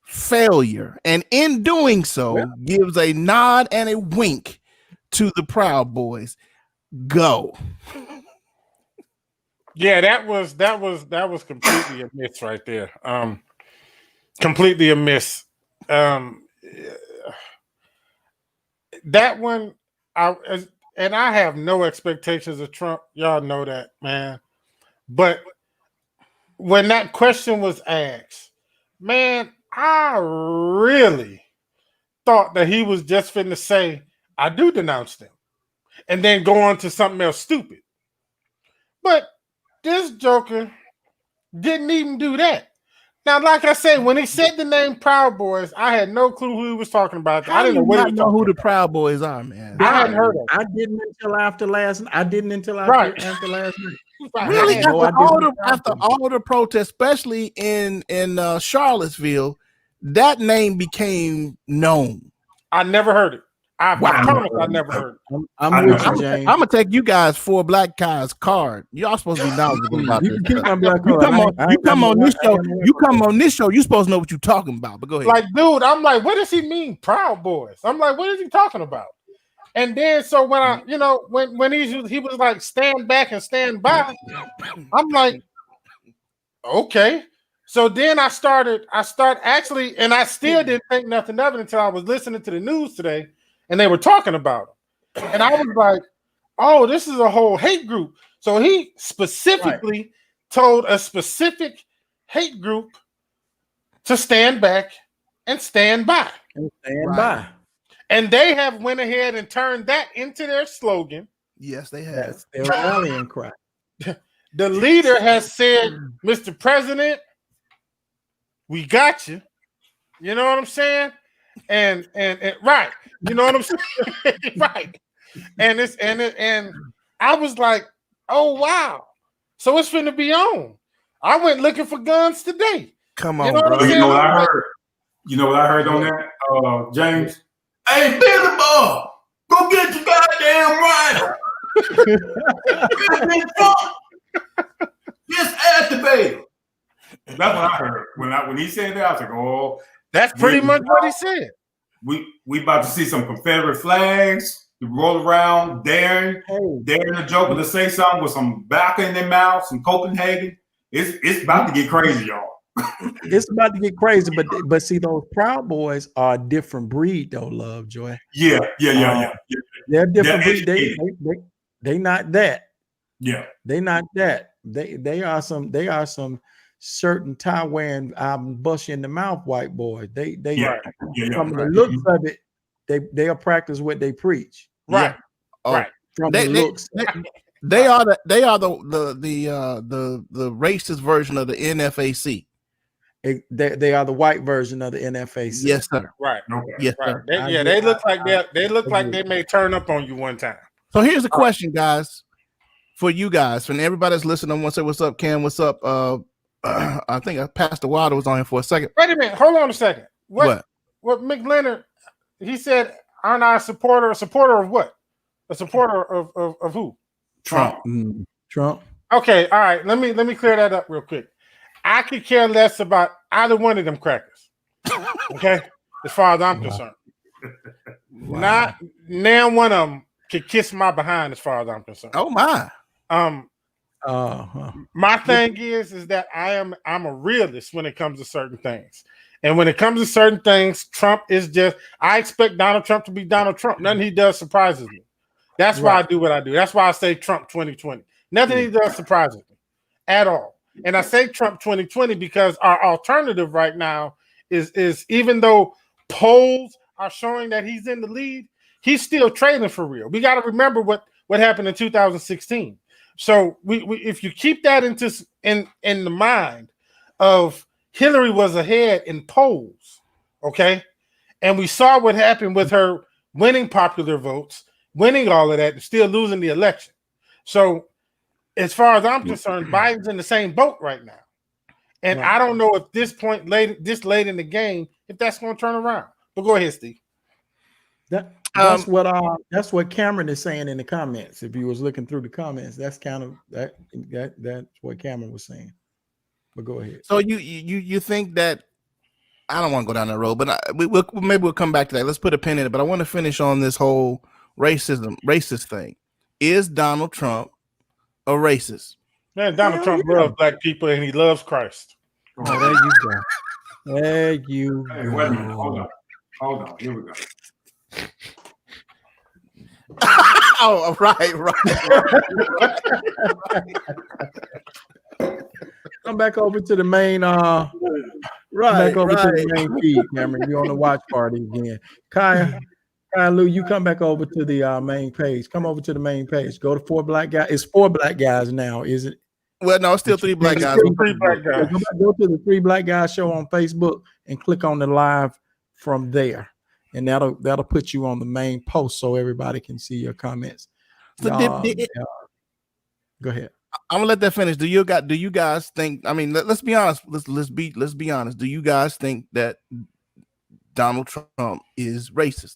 Failure, and in doing so, gives a nod and a wink to the Proud Boys. Go.
Yeah, that was completely a miss right there. Completely a miss. That one, I have no expectations of Trump. Y'all know that, man. But when that question was asked, man, I really thought that he was just finna say, I do denounce them, and then go on to something else stupid. But this joker didn't even do that. Now, like I said, when he said the name Proud Boys, I had no clue who he was talking about. I didn't know what he was talking
who
about.
the Proud Boys are, man.
I hadn't heard of
I didn't until after last night. After last night.
Really? After all the protests, especially in Charlottesville, that name became known.
I never heard it. I promise I never heard it.
I'm with you, James.
I'm gonna take you guys for Black Guys card. Y'all supposed to be knowledgeable about this. You come on this show. You come on this show. You supposed to know what you're talking about. But go ahead.
Like, dude, I'm like, what does he mean, Proud Boys? I'm like, what is he talking about? And then so when I, when he was like, stand back and stand by, I'm like, okay. So then I start actually, and I still didn't think nothing of it until I was listening to the news today, and they were talking about it. And I was like, oh, this is a whole hate group. So he specifically told a specific hate group to stand back and stand by. And they have went ahead and turned that into their slogan.
Yes, they have.
That's their rallying cry.
The leader has said, Mr. President, we got you. You know what I'm saying? And right. You know what I'm saying? Right. And I was like, oh wow. So it's finna be on. I went looking for guns today.
Come on,
bro. You know what I heard? You know what I heard on that, James? Hey, Billy Bob, go get your goddamn rider. Just activate him. That's what I heard. When he said that, I was like, oh.
That's pretty much what he said.
We about to see some Confederate flags to roll around, daring the Joker to say something with some back in their mouth, some Copenhagen. It's about to get crazy, y'all.
It's about to get crazy, but see, those Proud Boys are a different breed, though. Lovejoy.
Yeah.
They're a different breed. They not that.
Yeah,
they not that. They are some certain tie wearing bust you in the mouth white boys. They from the looks of it, they are practice what they preach.
Right.
Yeah.
Right.
From the looks.
They are the racist version of the NFAC.
They are the white version of the NFAC.
Yes, sir.
Right.
Okay.
Yes,
right.
sir.
They look like they may turn up on you one time.
So here's a question, guys, for you guys, for everybody that's listening. Want to say what's up, Cam? What's up? I think Pastor Wilder was on here for a second.
Wait a minute. Hold on a second. What Mick Leonard? He said, "Aren't I a supporter? A supporter of what? A supporter of who?
Trump.
Trump.
Okay. All right. Let me clear that up real quick. I could care less about either one of them crackers. Okay, as far as I'm concerned. Not now one of them could kiss my behind as far as I'm concerned.
Oh my.
My thing is that I'm a realist when it comes to certain things. And when it comes to certain things, Trump is just, I expect Donald Trump to be Donald Trump. Nothing he does surprises me. That's why I do what I do. That's why I say Trump 2020. Nothing he does surprises me at all. And I say Trump 2020 because our alternative right now is even though polls are showing that he's in the lead, he's still trading for real. We got to remember what happened in 2016. So we if you keep that in the mind of Hillary was ahead in polls, okay, and we saw what happened with her winning popular votes, winning all of that, and still losing the election. So as far as I'm concerned, Biden's in the same boat right now. And I don't know if this late in the game, if that's going to turn around. But go ahead, Steve.
That's what Cameron is saying in the comments. If you was looking through the comments, that's kind of that's what Cameron was saying. But go ahead.
So you think that, I don't want to go down that road, but maybe we'll come back to that. Let's put a pin in it. But I want to finish on this whole racist thing. Is Donald Trump a racist?
Man, Donald Trump loves black people and he loves Christ.
Oh, there you go. There you go.
Hey, wait a minute. Hold on. Here we go.
Oh, right.
Come back over to the main to the main feed, Cameron. You're on the watch party again. Kaya Lou, you come back over to the main page. Come over to the main page. Go to 4 Black Guys. It's 4 Black Guys now, is it?
Well, no, it's still 3 Black Guys.
3 Black Guys.
Go to the 3 Black Guys show on Facebook and click on the live from there. And that'll put you on the main post so everybody can see your comments. So go ahead.
I'm gonna let that finish. Do you guys think? I mean, let's be honest. Let's be honest. Do you guys think that Donald Trump is racist?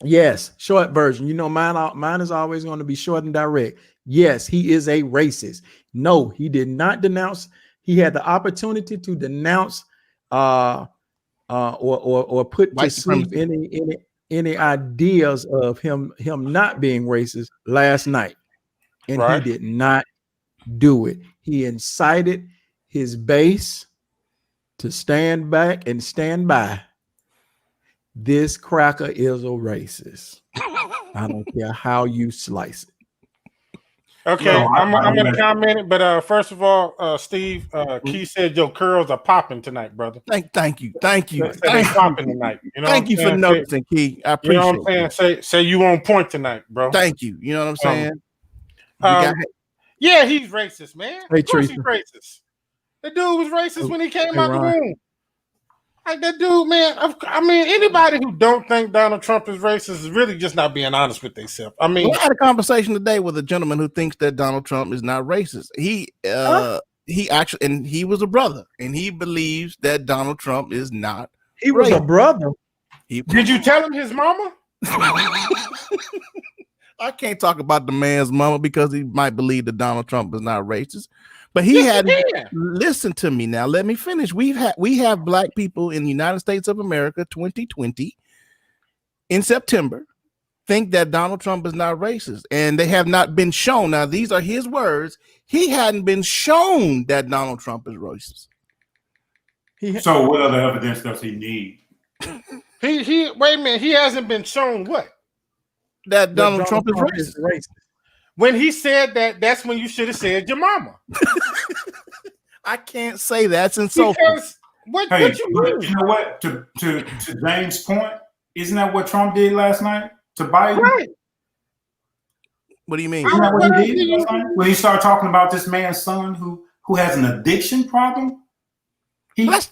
Yes, short version. You know, mine is always going to be short and direct. Yes, he is a racist. No, he did not denounce. He had the opportunity to denounce or put
white
to sleep any ideas of him not being racist last night. And he did not do it. He incited his base to stand back and stand by. This cracker is a racist. I don't care how you slice it.
Okay, no, I'm going to comment it, but first of all, Steve, Key said your curls are popping tonight, brother.
Thank you.
They're popping tonight. You know
thank you for noticing, Key. I appreciate it.
You know what I'm saying? Say you on point tonight, bro.
Thank you. You know what I'm saying?
Yeah, he's racist, man.
Hey,
of course he's racist. The dude was racist when he came out the womb. Like that dude, man. I mean, anybody who don't think Donald Trump is racist is really just not being honest with themselves. I mean,
I had a conversation today with a gentleman who thinks that Donald Trump is not racist. He actually, and he was a brother, and he believes that Donald Trump is not.
He was a brother.
Did you tell him his mama?
I can't talk about the man's mama because he might believe that Donald Trump is not racist. But he had listen to me now. Let me finish. We have black people in the United States of America 2020 in September think that Donald Trump is not racist, and they have not been shown. Now, these are his words. He hadn't been shown that Donald Trump is racist.
So what other evidence does he need?
He wait a minute. He hasn't been shown what?
That Donald Trump is racist.
When he said that, that's when you should have said your mama.
I can't say that's insulting.
Because what you mean?
You know what? To James' point, isn't that what Trump did last night to Biden?
Right.
What do you mean?
Isn't that what he did last night? When he started talking about this man's son who has an addiction problem?
That's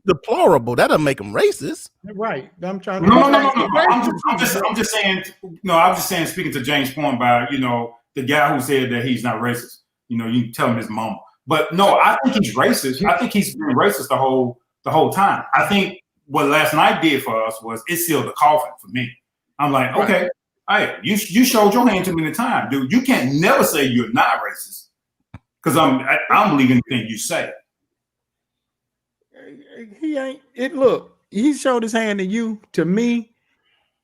deplorable. That doesn't make him racist,
right? I'm trying to.
No. I'm just saying. No, I'm just saying. Speaking to James' point about the guy who said that he's not racist. You can tell him his mama, but no, I think he's racist. I think he's been racist the whole time. I think what last night did for us was it sealed the coffin for me. I'm like, okay, all right, you showed your hand too many times, dude. You can't never say you're not racist because I don't believe anything you say.
He ain't it. Look, he showed his hand to you. To me,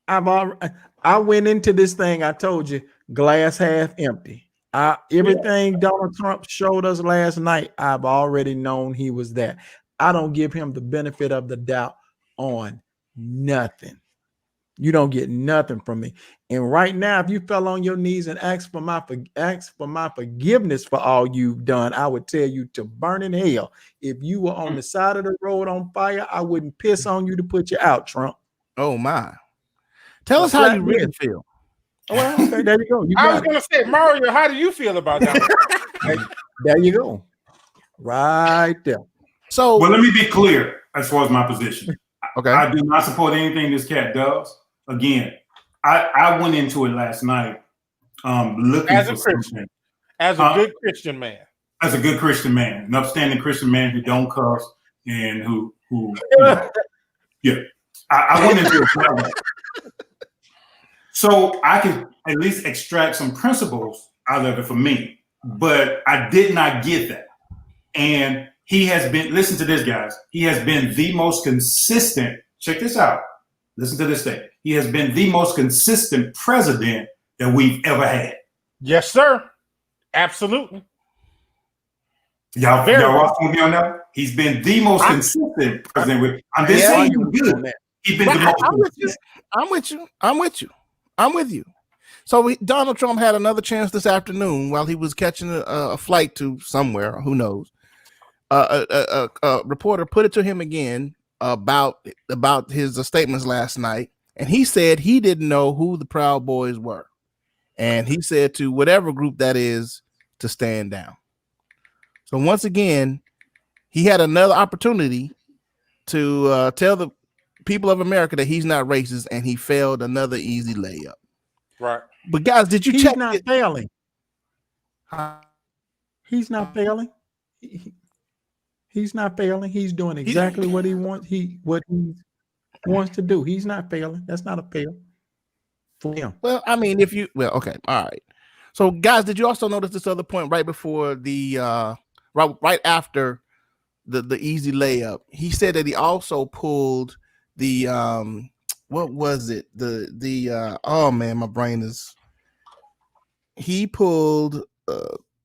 I went into this thing. I told you, glass half empty. Everything Donald Trump showed us last night, I've already known he was that. I don't give him the benefit of the doubt on nothing. You don't get nothing from me. And right now, if you fell on your knees and asked for my forgiveness for all you've done, I would tell you to burn in hell. If you were on the side of the road on fire, I wouldn't piss on you to put you out, Trump.
Oh my! Tell us how you really feel.
Well, okay, there you go.
I was going to say, Mario, how do you feel about that?
There you go. Right there.
So,
well, let me be clear as far as my position.
Okay,
I do not support anything this cat does. Again, I went into it last night looking
as
for
a Christian, as a good Christian man.
as a good Christian man, an upstanding Christian man who don't cuss and who yeah. I went into it. So I could at least extract some principles out of it for me, but I did not get that. And he has been, listen to this, guys. He has been the most consistent. Check this out. Listen to this thing. He has been the most consistent president that we've ever had.
Yes, sir. Absolutely.
Y'all walking with me on that? He's been the most consistent president. I'm just saying he's good. He's been the most consistent.
I'm with you. So Donald Trump had another chance this afternoon while he was catching a flight to somewhere, who knows. A reporter put it to him again about his statements last night, and he said he didn't know who the Proud Boys were, and he said to whatever group that is to stand down. So once again, he had another opportunity to tell the people of America that he's not racist, and he failed another easy layup.
Right.
But guys, did you
He's
check?
Not failing. He's not failing. He's not failing. He's doing exactly what he wants. What he wants to do. He's not failing. That's not a fail for him.
Well, I mean, okay, all right. So, guys, did you also notice this other point right before the right after the easy layup? He said that he also pulled the what was it? Oh man, my brain is. He pulled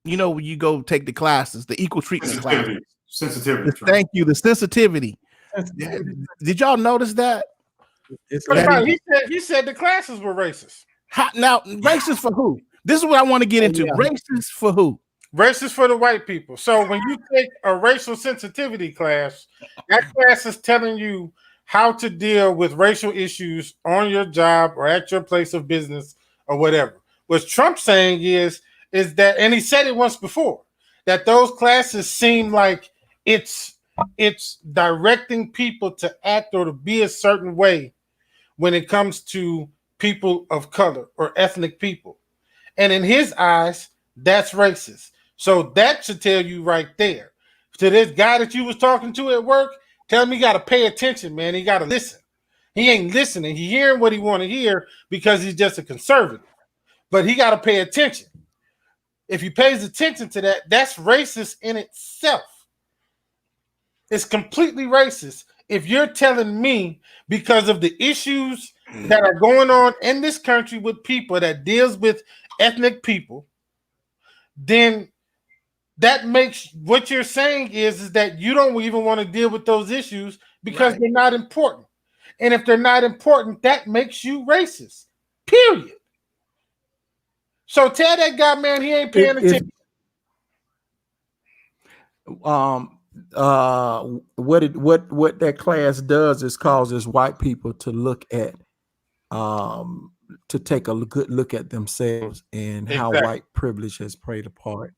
when you go take the classes, the equal treatment classes.
Sensitivity.
Thank you. The sensitivity. Did y'all notice that?
He said the classes were racist.
Now, racist for who? This is what I want to get into. Racist for who?
Racist for the white people. So when you take a racial sensitivity class, that class is telling you how to deal with racial issues on your job or at your place of business or whatever. What Trump's saying is that, and he said it once before, that those classes seem like it's directing people to act or to be a certain way when it comes to people of color or ethnic people. And in his eyes, that's racist. So that should tell you right there. To this guy that you was talking to at work, tell him he got to pay attention, man. He got to listen. He ain't listening. He hearing what he want to hear because he's just a conservative. But he got to pay attention. If he pays attention to that, that's racist in itself. It's completely racist. If you're telling me because of the issues that are going on in this country with people that deals with ethnic people, then that makes what you're saying is that you don't even want to deal with those issues because they're not important. And if they're not important, that makes you racist. Period. So tell that guy, man, he ain't paying attention.
What that class does is causes white people to look at to take a good look at themselves and how white privilege has played a part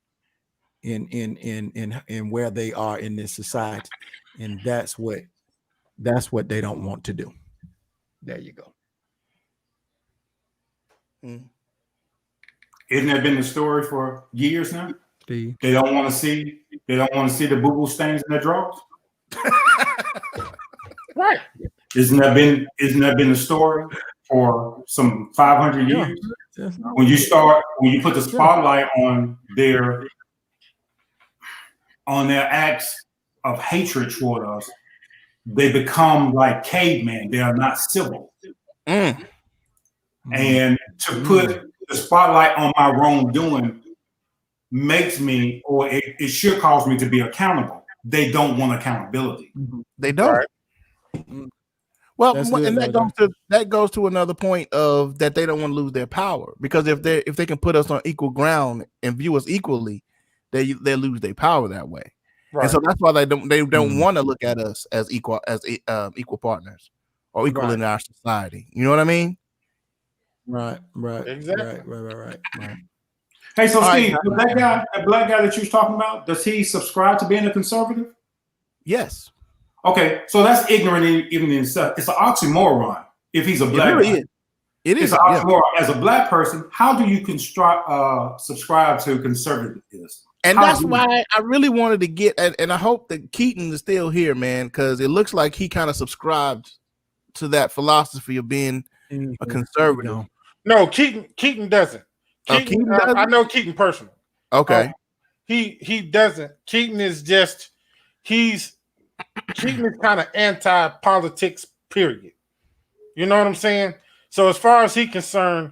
in where they are in this society, and that's what they don't want to do. There you go.
Isn't that been the story for years now?
Steve.
They don't want to see the boo-boo stains in their drawers.
Right.
Isn't that been the story for some 500 years?
Yeah.
When you put the spotlight on their acts of hatred toward us, they become like cavemen. They are not civil. And to put the spotlight on my wrongdoing makes me, or it should cause me to be accountable. They don't want accountability.
They don't. Right. Well, and that goes to another point of that they don't want to lose their power, because if they can put us on equal ground and view us equally, they lose their power that way. Right. And so that's why they don't want to look at us as equal partners or equal in our society. You know what I mean?
Right. Exactly. Right.
Hey, so Steve, that black guy that you was talking about, does he subscribe to being a conservative?
Yes.
Okay, so that's ignorant even in itself. It's an oxymoron if he's a black guy.
It is
an oxymoron. As a black person, how do you subscribe to conservatism?
And that's why I really wanted to get, and I hope that Keaton is still here, man, because it looks like he kind of subscribed to that philosophy of being a conservative.
No, Keaton doesn't. Keaton doesn't? I know Keaton personally.
Okay.
He doesn't. Keaton is kind of anti-politics, period. You know what I'm saying? So as far as he's concerned,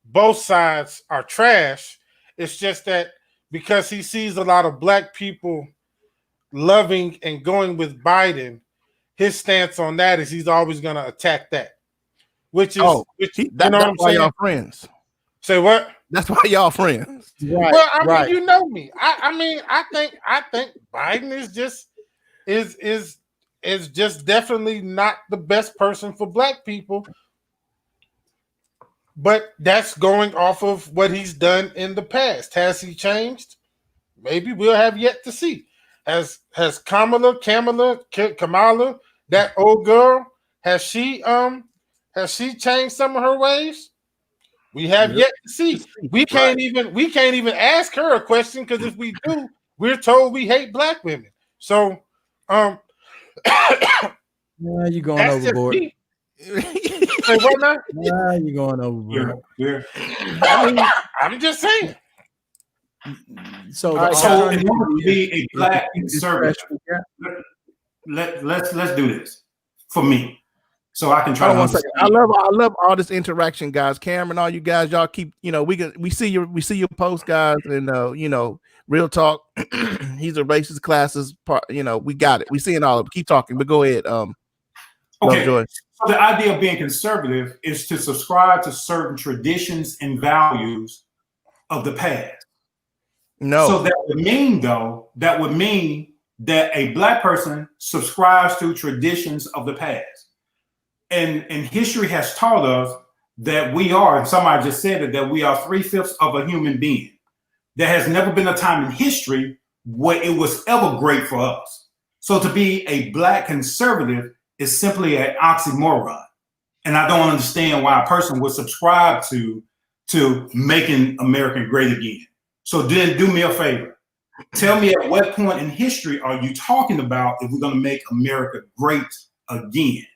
both sides are trash. It's just that because he sees a lot of black people loving and going with Biden, his stance on that is he's always going to attack that. Which is,
that's why y'all friends.
Say what?
That's why y'all friends.
Right, well, I mean, you know me. I think Biden is just definitely not the best person for black people. But that's going off of what he's done in the past. Has he changed? Maybe we'll have yet to see. Has Kamala, that old girl, has she changed some of her ways? We have yet to see. We can't even ask her a question because if we do, we're told we hate black women. So
yeah, you're going overboard.
Say what now?
Yeah, you're going overboard.
Yeah.
I'm just saying.
So,
so in order to be a black conservative, let's do this for me, so I can try to understand.
I love all this interaction, guys. Cameron, all you guys, y'all keep, we see your post, guys, and real talk. He's a racist classes part. We got it. We seeing all of it. Keep talking, but go ahead.
Okay. So the idea of being conservative is to subscribe to certain traditions and values of the past.
No.
So that would mean that a black person subscribes to traditions of the past. And history has taught us that somebody just said it, that we are 3/5 of a human being. There has never been a time in history where it was ever great for us. So to be a black conservative is simply an oxymoron. And I don't understand why a person would subscribe to making America great again. So then do me a favor. Tell me at what point in history are you talking about if we're going to make America great again?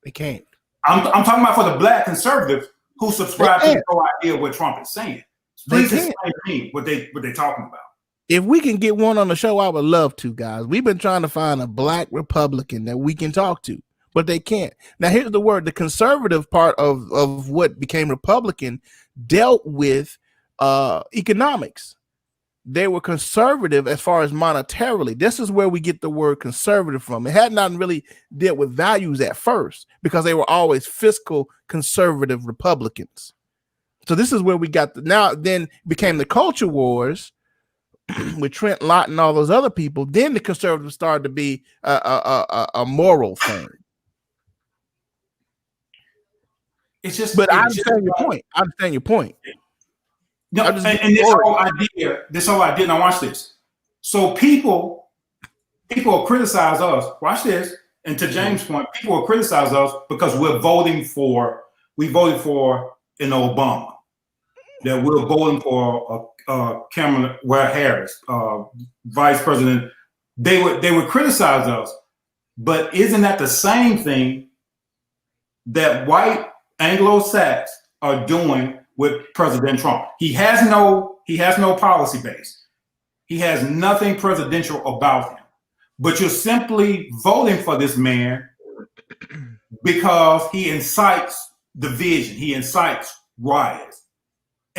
They can't.
I'm talking about for the black conservatives who subscribe to the whole idea of what Trump is saying. Please explain to me what they're talking about.
If we can get one on the show, I would love to, guys. We've been trying to find a black Republican that we can talk to, but they can't. Now, here's the word. The conservative part of what became Republican dealt with economics. They were conservative as far as monetarily. This is where we get the word conservative from. It had not really dealt with values at first because they were always fiscal conservative Republicans. So this is where we got then became the culture wars with Trent Lott and all those other people. Then the conservatives started to be a moral thing.
It's just,
but I understand your point. I understand your point.
No, and this whole idea. Now watch this. So people will criticize us. Watch this. And to James' point, people will criticize us because we voted for an Obama. That we're voting for Kamala Harris, Vice President. They would criticize us, but isn't that the same thing that white Anglo-Saxons are doing with President Trump? He has no policy base. He has nothing presidential about him. But you're simply voting for this man because he incites division. He incites riots.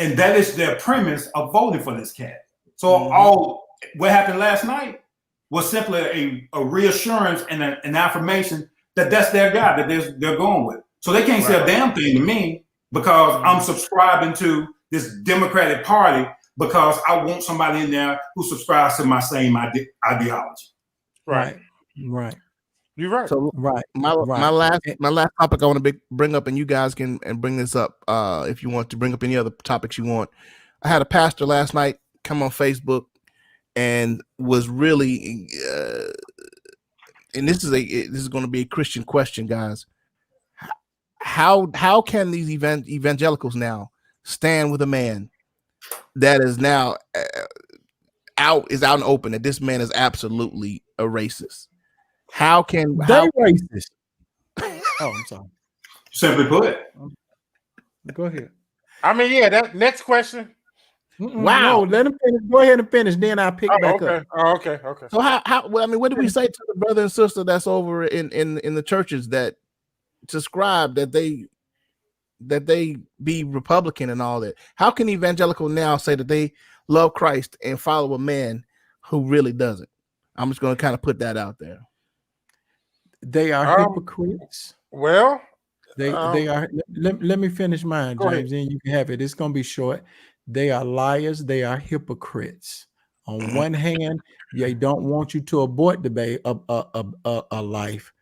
And that is their premise of voting for this cat. So what happened last night was simply a reassurance and an affirmation that that's their guy that they're going with. So they can't say a damn thing to me because I'm subscribing to this Democratic Party because I want somebody in there who subscribes to my same ideology.
Right. You're right.
So my last topic I want to bring up, and you guys can bring this up if you want to bring up any other topics you want. I had a pastor last night come on Facebook and was really, and this is going to be a Christian question, guys. How can these evangelicals now stand with a man that is now out and open that this man is absolutely a racist. How
racist? Oh, I'm sorry.
Simply put.
Go ahead.
I mean, yeah. That next question.
Wow. No, let him finish. Go ahead and finish. Then I'll pick back up.
Oh, okay.
So how? Well, I mean, what do we say to the brother and sister that's over in the churches that subscribe that they be Republican and all that? How can evangelical now say that they love Christ and follow a man who really doesn't? I'm just going to kind of put that out there.
They are hypocrites.
Well,
they are. Let me finish mine, James, and you can have it. It's going to be short. They are liars. They are hypocrites. On one hand, they don't want you to abort a life,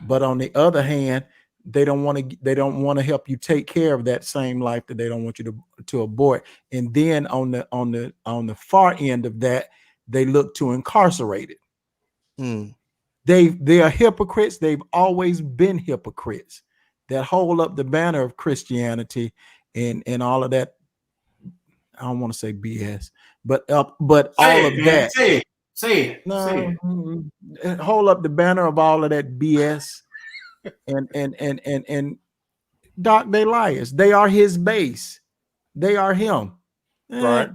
but on the other hand, they don't want to help you take care of that same life that they don't want you to abort. And then on the far end of that, they look to incarcerate it. They are hypocrites. They've always been hypocrites that hold up the banner of Christianity and all of that. I don't want to say BS, but all of that.
Say it.
Hold up the banner of all of that BS, and Doc, they liars. They are his base. They are him.
Right.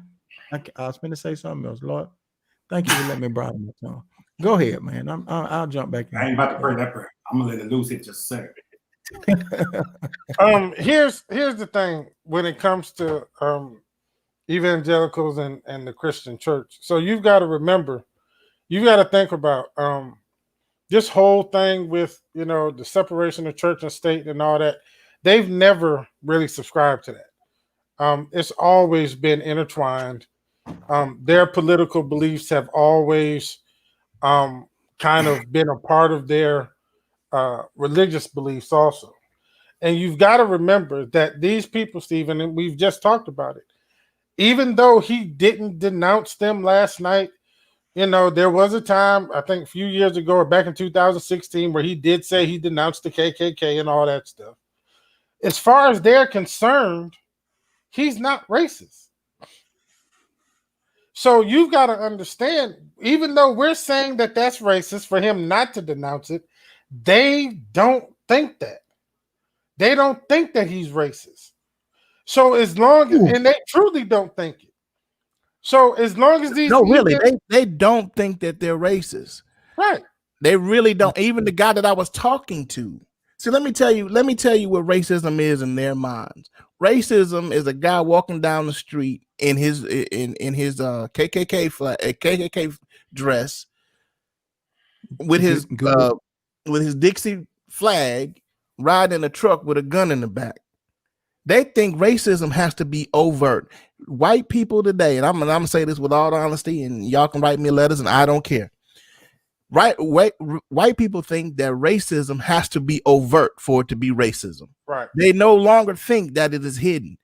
I was going to say something else, Lord. Thank you for letting me brought my tongue. Go ahead, man. I'll jump back in.
I ain't about to pray that prayer. I'm gonna let it loose. It just a
second. Here's the thing when it comes to evangelicals and the Christian church. So you've got to remember, you've got to think about this whole thing with the separation of church and state and all that. They've never really subscribed to that. It's always been intertwined. Their political beliefs have always kind of been a part of their religious beliefs also. And you've got to remember that these people, Stephen, and we've just talked about it, even though he didn't denounce them last night, there was a time, I think a few years ago or back in 2016, where he did say he denounced the KKK and all that stuff. As far as they're concerned, he's not racist. So you've got to understand, even though we're saying that that's racist for him not to denounce it, they don't think that. They don't think that he's racist. So as long as, and they truly don't think it. So as long as these
they don't think that they're racist.
Right.
They really don't. Even the guy that I was talking to. See, let me tell you what racism is in their minds. Racism is a guy walking down the street in his KKK flag, KKK dress with his Dixie flag, riding a truck with a gun in the back. They think racism has to be overt. White people today, and I'm gonna say this with all honesty, and y'all can write me letters, and I don't care. White people think that racism has to be overt for it to be racism.
Right.
They no longer think that it is hidden.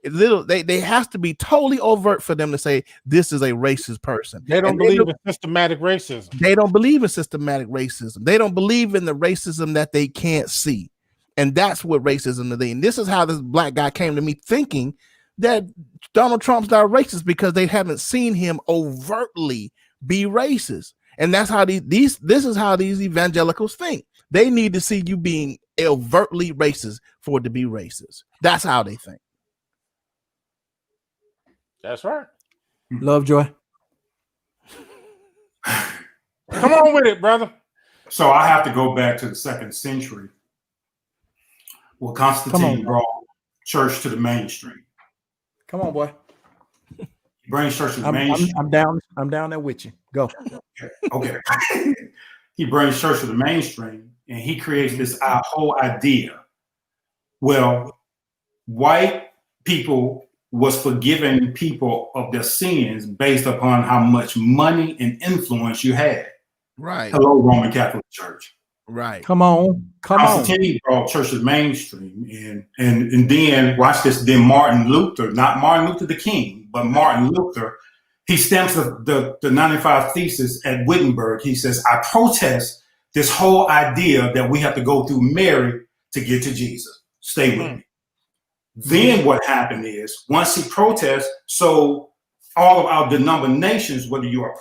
They have to be totally overt for them to say this is a racist person.
They don't believe in systematic racism.
They don't believe in systematic racism. They don't believe in the racism that they can't see. And that's what racism is. And this is how this black guy came to me thinking that Donald Trump's not racist because they haven't seen him overtly be racist. And that's how this is how these evangelicals think. They need to see you being overtly racist for it to be racist. That's how they think.
That's right.
Lovejoy.
Come on with it, brother.
So I have to go back to the 2nd century. Well, Constantine brought church to the mainstream.
Come on, boy.
He brings church to the mainstream.
I'm down there with you. Go.
Okay. He brings church to the mainstream, and he creates this whole idea. Well, white people was forgiving people of their sins based upon how much money and influence you had.
Right.
Hello, Roman Catholic Church.
Right.
Come on.
Constantine brought church to the mainstream, and then watch this. Then Martin Luther, not Martin Luther the King, but Martin Luther, he stamps the 95 Thesis at Wittenberg. He says, I protest this whole idea that we have to go through Mary to get to Jesus. Stay with me. Then what happened is, once he protests, so all of our denominations, whether you are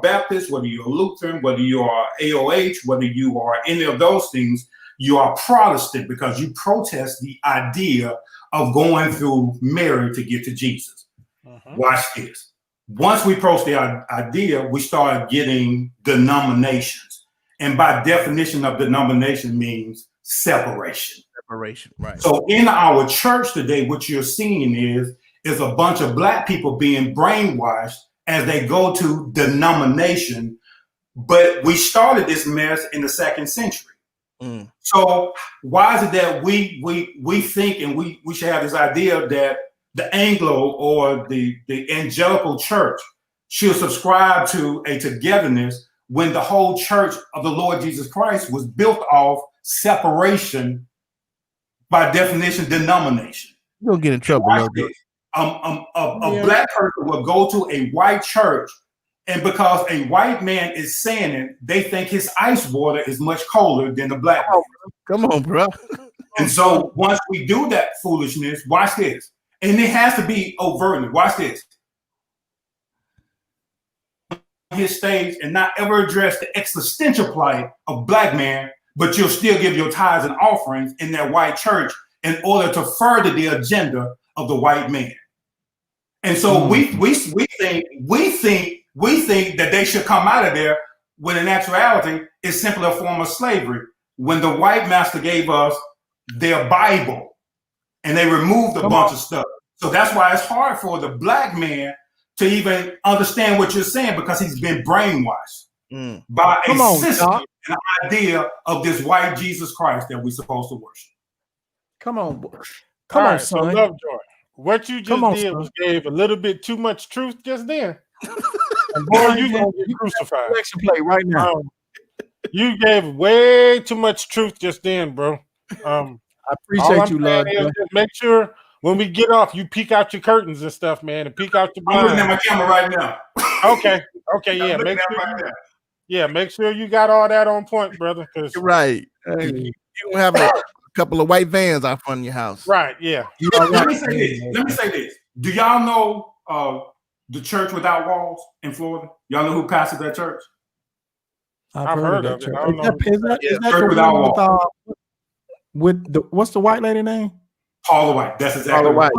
Baptist, whether you're Lutheran, whether you are AOH, whether you are any of those things, you are Protestant because you protest the idea of going through Mary to get to Jesus. Watch this. Once we approach the idea, we start getting denominations. And by definition of denomination means separation.
Separation, right.
So in our church today, what you're seeing is a bunch of Black people being brainwashed as they go to denomination. But we started this mess in the 2nd century. So why is it that we think and we should have this idea that the Anglo or the evangelical church should subscribe to a togetherness when the whole church of the Lord Jesus Christ was built off separation, by definition, denomination?
You'll get in trouble.
A Black person will go to a white church, and because a white man is saying it, they think his ice water is much colder than the Black man.
Come on, bro.
And so once we do that foolishness, watch this. And it has to be overtly. Watch this. His stage and not ever address the existential plight of Black man, but you'll still give your tithes and offerings in that white church in order to further the agenda of the white man. And so we think that they should come out of there, when in actuality it's simply a form of slavery. When the white master gave us their Bible and they removed a bunch of stuff. So that's why it's hard for the Black man to even understand what you're saying, because he's been brainwashed by a system and an idea of this white Jesus Christ that we're supposed to worship.
Come on,
son.
So
Lovejoy, what you just did was gave a little bit too much truth just then. And boy, you gonna get crucified.
Play right now.
You gave way too much truth just then, bro.
I appreciate you, love.
Make sure when we get off, you peek out your curtains and stuff, man, and peek out your
blinds. I'm looking at my camera right now.
Okay, yeah. Make sure you got all that on point, brother. Because
right, you don't have a couple of white vans out front of your house.
Right, yeah.
Let me say this. Do y'all know the Church Without Walls in Florida? Y'all know who pastors that church?
I've heard of it.
Is that Church Without Walls? With the what's the white lady name?
Paula White. That's exactly
right.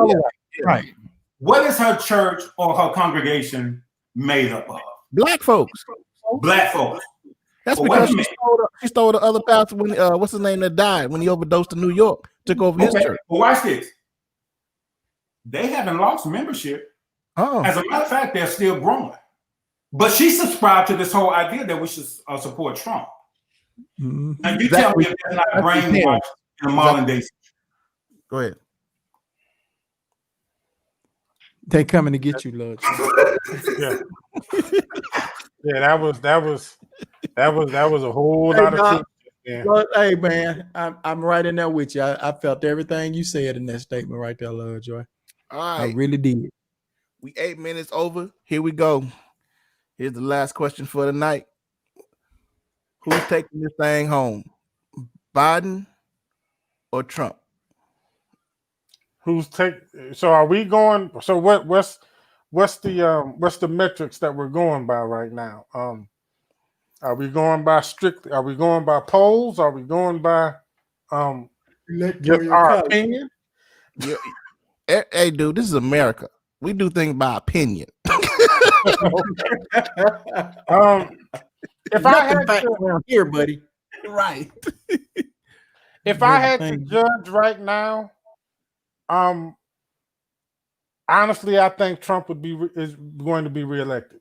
Right.
What is her church or her congregation made up of?
Black folks.
Black folks.
That's because she stole the other pastor when what's his name that died when he overdosed in New York, took over his church.
But watch this. They haven't lost membership. As a matter of fact, they're still growing. But she subscribed to this whole idea that we should support Trump. And you tell me if that's not brainwashed in the modern day.
Go ahead.
They coming to get you, Lord.
Yeah, that was a whole lot of truth. Yeah.
But, hey man, I'm right in there with you. I felt everything you said in that statement right there, Lovejoy.
All right.
I really did.
We 8 minutes over. Here we go. Here's the last question for the night. Who's taking this thing home? Biden or Trump?
So are we going? So what's the metrics that we're going by right now? Are we going by Are we going by polls? Are we going by just our opinion?
Yeah. Hey, dude, this is America. We do things by opinion.
If I had to,
around here, buddy,
right?
If I had to judge right now, honestly, I think Trump is going to be reelected.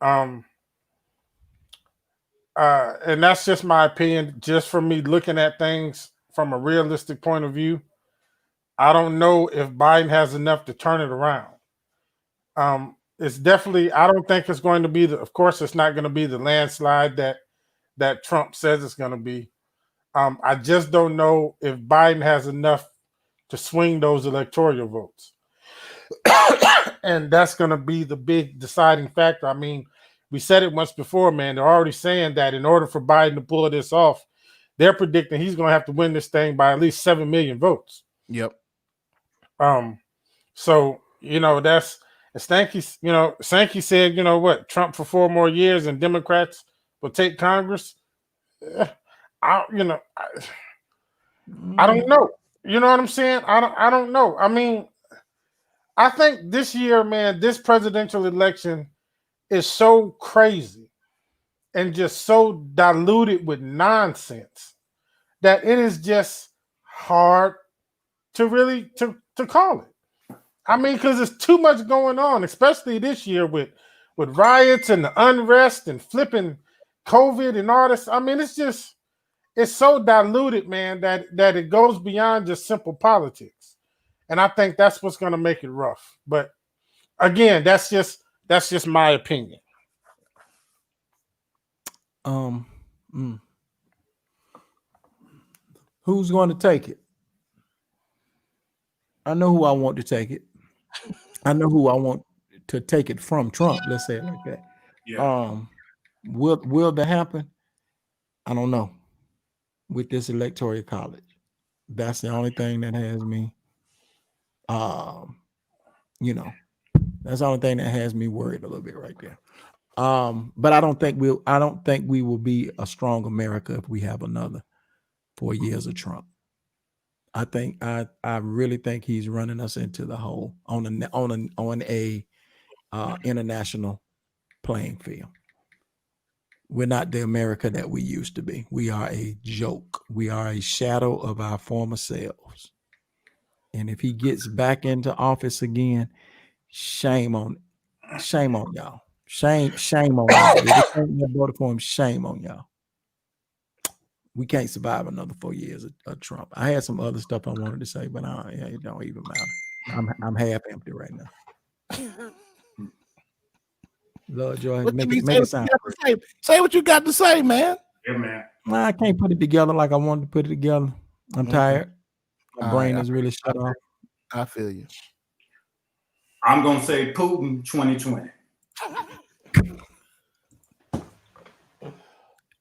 And that's just my opinion. Just from me looking at things from a realistic point of view, I don't know if Biden has enough to turn it around. It's definitely. I don't think it's going to be of course, it's not going to be the landslide that Trump says it's going to be. I just don't know if Biden has enough to swing those electoral votes. And that's going to be the big deciding factor. I mean, we said it once before, man. They're already saying that in order for Biden to pull this off, they're predicting he's going to have to win this thing by at least 7 million votes.
Yep.
So, that's, And Sankey said, Trump for 4 more years and Democrats will take Congress. I don't know. You know what I'm saying? I don't know. I mean, I think this year, man, this presidential election is so crazy and just so diluted with nonsense that it is just hard to really to call it. I mean, because there's too much going on, especially this year with riots and the unrest and flipping COVID and all this. I mean, it's so diluted, man, that it goes beyond just simple politics. And I think that's what's going to make it rough. But again, that's just my opinion.
Who's going to take it? I know who I want to take it. I know who I want to take it from Trump. Let's say it like that.
Yeah.
Will that happen? I don't know. With this electoral college, that's the only thing that has me. That's the only thing that has me worried a little bit right there. But I don't think we will be a strong America if we have another 4 years of Trump. I really think he's running us into the hole on a international playing field. We're not the America that we used to be. We are a joke. We are a shadow of our former selves. And if he gets back into office again, shame on y'all. Shame on y'all. If you can't vote for him, shame on y'all. We can't survive another 4 years of Trump. I had some other stuff I wanted to say, but it don't even matter. I'm half empty right now. Lord Joy, make it sound.
Say what you got to say, man.
Yeah, man.
I can't put it together like I wanted to put it together. I'm tired. My brain is really shut off.
I feel you.
I'm gonna say Putin 2020.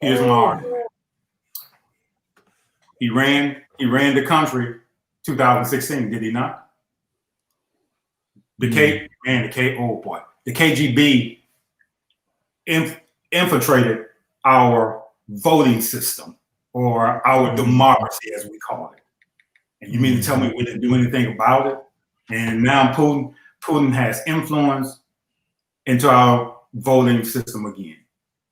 Here's my argument. He ran the country 2016, did he not? The KGB infiltrated our voting system, or our democracy, as we call it. And you mean to tell me we didn't do anything about it? And now Putin has influence into our voting system again.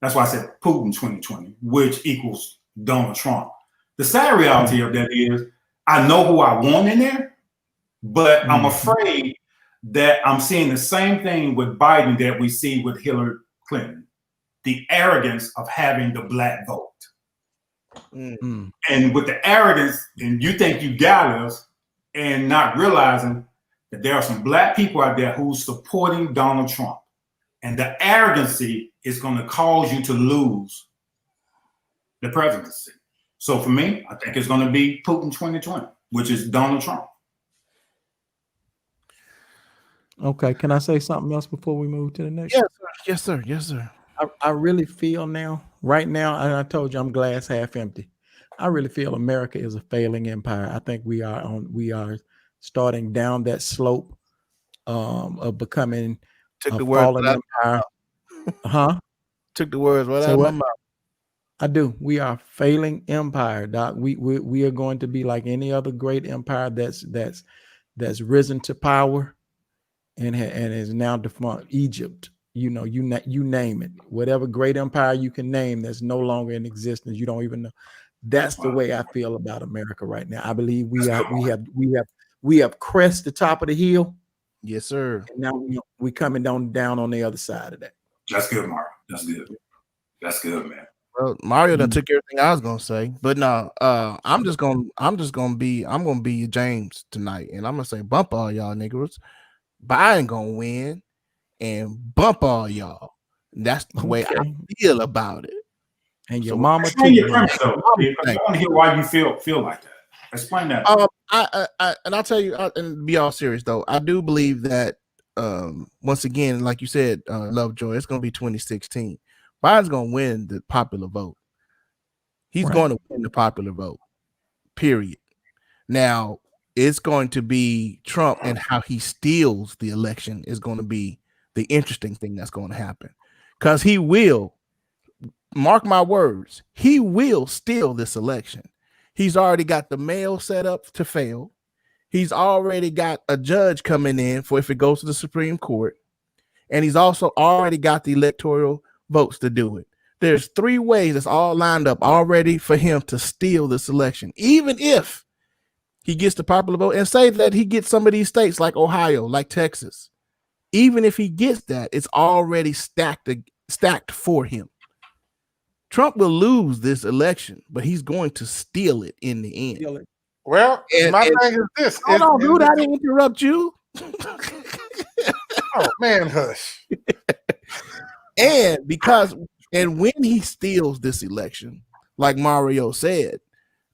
That's why I said Putin 2020, which equals Donald Trump. The sad reality of that is I know who I want in there, but I'm afraid that I'm seeing the same thing with Biden that we see with Hillary Clinton. The arrogance of having the black vote. And with the arrogance, and you think you got us, and not realizing that there are some black people out there who's supporting Donald Trump. And the arrogancy is going to cause you to lose the presidency. So for me, I think it's going to be Putin 2020, which is Donald Trump.
Okay, can I say something else before we move to the next?
Yes, sir.
I really feel right now, and I told you I'm glass half empty. I really feel America is a failing empire. I think we are starting down that slope of becoming a fallen empire.
Took the words right out of my mouth.
I do. We are failing empire, Doc. We are going to be like any other great empire that's risen to power and is now defunct. Egypt. You name it. Whatever great empire you can name that's no longer in existence, you don't even know. That's the way I feel about America right now. I believe we have crested the top of the hill.
Yes, sir.
And now we're coming down on the other side of that.
That's good, Mario. That's good, man.
Well, Mario done took everything I was gonna say, but no, I'm gonna be James tonight, and I'm gonna say bump all y'all niggas. Biden gonna win. And bump all y'all. That's the way I feel about it.
And your mama too.
I want to hear why you feel like that. Explain that.
I'll tell you, and be all serious though. I do believe that once again, like you said, Lovejoy, it's gonna be 2016. Biden's gonna win the popular vote. He's going to win the popular vote. Period. Now, it's going to be Trump and how he steals the election is going to be the interesting thing that's going to happen. Because he will, mark my words, he will steal this election. He's already got the mail set up to fail. He's already got a judge coming in for if it goes to the Supreme Court. And he's also already got the electoral votes to do it. There's 3 ways that's all lined up already for him to steal this election. Even if he gets the popular vote, and say that he gets some of these states like Ohio, like Texas. Even if he gets that, it's already stacked for him. Trump will lose this election, but he's going to steal it in the end.
Well, my thing is this.
Hold on, dude, I didn't interrupt you.
Oh, man, hush.
And when he steals this election, like Mario said,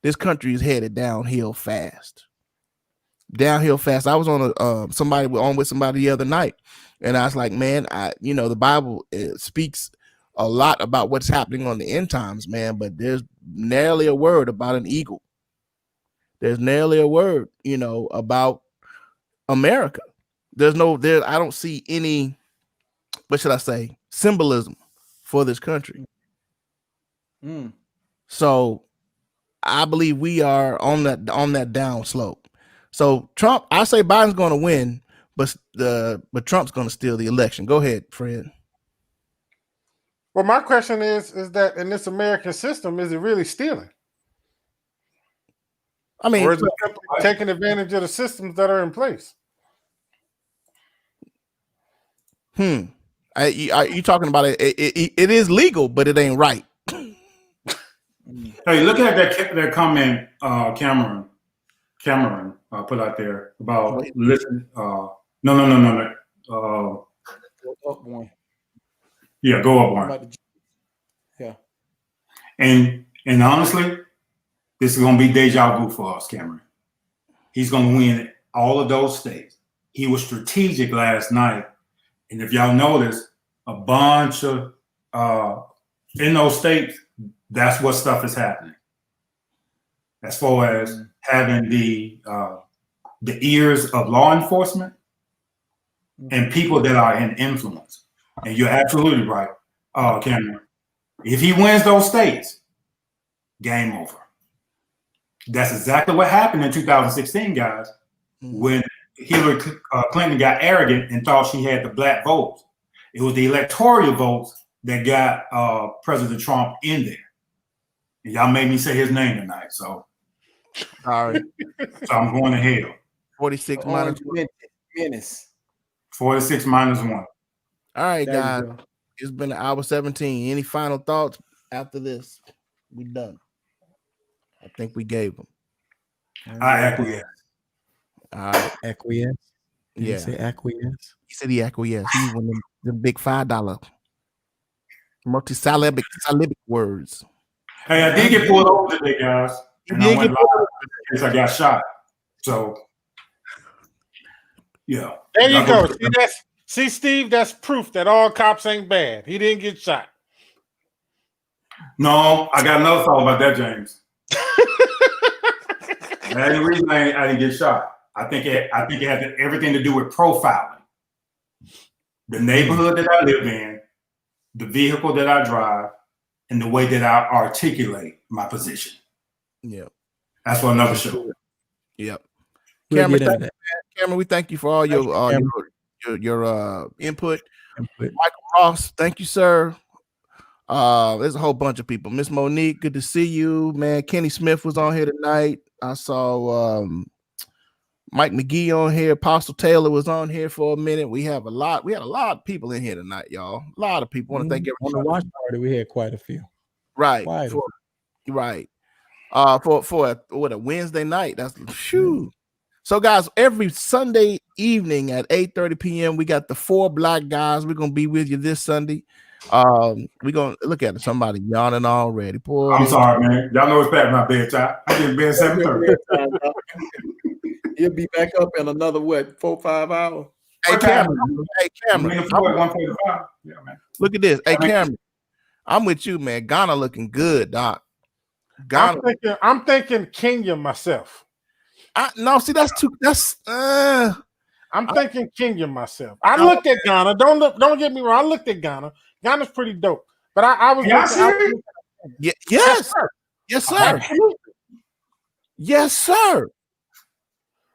this country is headed downhill fast. Downhill fast. I was on with somebody the other night, and I was like, man, the Bible speaks a lot about what's happening on the end times, man, but there's narely a word about an eagle. There's narely a word, about America. I don't see any, what should I say, symbolism for this country. So I believe we are on that down slope. So Trump, I say Biden's going to win, but Trump's going to steal the election. Go ahead, Fred.
Well, my question is that in this American system, is it really stealing?
I mean,
or is it taking advantage of the systems that are in place?
Are you talking about it? It is legal, but it ain't right.
Hey, look at that comment Cameron put out there about listen. No.
Go up one.
Yeah, go up one.
Yeah.
And honestly, this is going to be deja vu for us, Cameron. He's going to win all of those states. He was strategic last night. And if y'all notice, a bunch of in those states, that's what stuff is happening. As far as having the ears of law enforcement and people that are in influence. And you're absolutely right, Cameron. If he wins those states, game over. That's exactly what happened in 2016, guys, when Hillary Clinton got arrogant and thought she had the black votes. It was the electoral votes that got President Trump in there. And y'all made me say his name tonight, so
sorry.
So I'm going to hell.
46 minus
menace.
46 minus 1.
All right, guys. It's been an hour 17. Any final thoughts after this? We done. I think we gave them.
I acquiesce.
All right.
Acquiesce. Did
Yeah.
he say acquiesce?
He said he acquiesced. He's one of the big $5 multi-syllabic words.
Hey, I did get pulled over today, guys. And I went live because I got shot. So, yeah.
There you go. See, Steve, that's proof that all cops ain't bad. He didn't get shot.
No, I got another thought about that, James. That's the reason I didn't get shot. I think it had everything to do with profiling. The neighborhood that I live in, the vehicle that I drive, and the way that I articulate my position.
Yep.
That's for another show.
Yep. Cameron, we thank you for all your input. Michael Ross, thank you, sir. There's a whole bunch of people. Miss Monique, good to see you, man. Kenny Smith was on here tonight. I saw Mike McGee on here. Apostle Taylor was on here for a minute. We had a lot of people in here tonight, y'all. A lot of people. Want to thank everyone.
On the watch party, we had quite a few.
Right. Right. For a Wednesday night. That's shoo. So, guys, every Sunday evening at 8:30 p.m., we got the 4 Black Guys. We're gonna be with you this Sunday. We're gonna look at somebody yawning already. Boy,
I'm sorry, man. Y'all know it's past my bedtime. I get in bed 7:30.
He'll be back up in another 4-5 hours.
Hey, Cameron.
Yeah, man.
Look at this. Hey, Cameron. I'm with you, man. Ghana looking good, Doc. Ghana.
I'm thinking Kenya myself.
No, see, that's too. That's.
I'm thinking Kenya myself. I looked at Ghana. Don't get me wrong. I looked at Ghana. Ghana's pretty dope. But I was.
Yes, sir. Yes, sir.
Absolutely.
Yes, sir.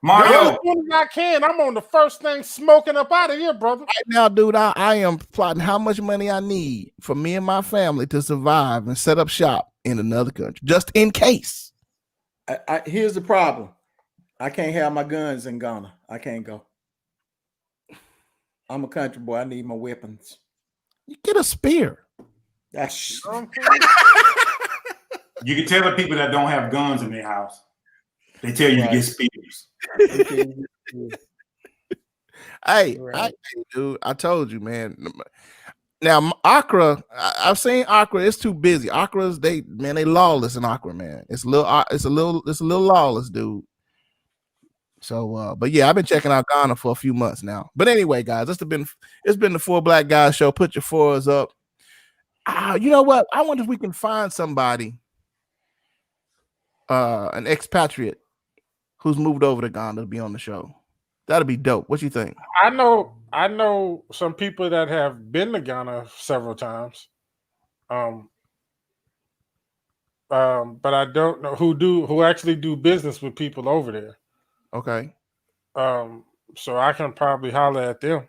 Mario, as soon as I can, I'm on the first thing smoking up out of here, brother.
Right now, dude, I am plotting how much money I need for me and my family to survive and set up shop in another country, just in case.
Here's the problem. I can't have my guns in Ghana. I can't go. I'm a country boy. I need my weapons.
You get a spear.
That's
You can tell the people that don't have guns in their house. They tell you to get spears.
Hey, dude, I told you, man. Now Accra, I've seen Accra. It's too busy. Accra's they lawless in Accra, man. It's a little lawless, dude. So, but yeah, I've been checking out Ghana for a few months now. But anyway, guys, it's been the Four Black Guys show. Put your fours up. You know what? I wonder if we can find somebody, an expatriate who's moved over to Ghana to be on the show. That'd be dope. What you think?
I know some people that have been to Ghana several times. But I don't know who actually do business with people over there.
Okay.
So I can probably holler at them.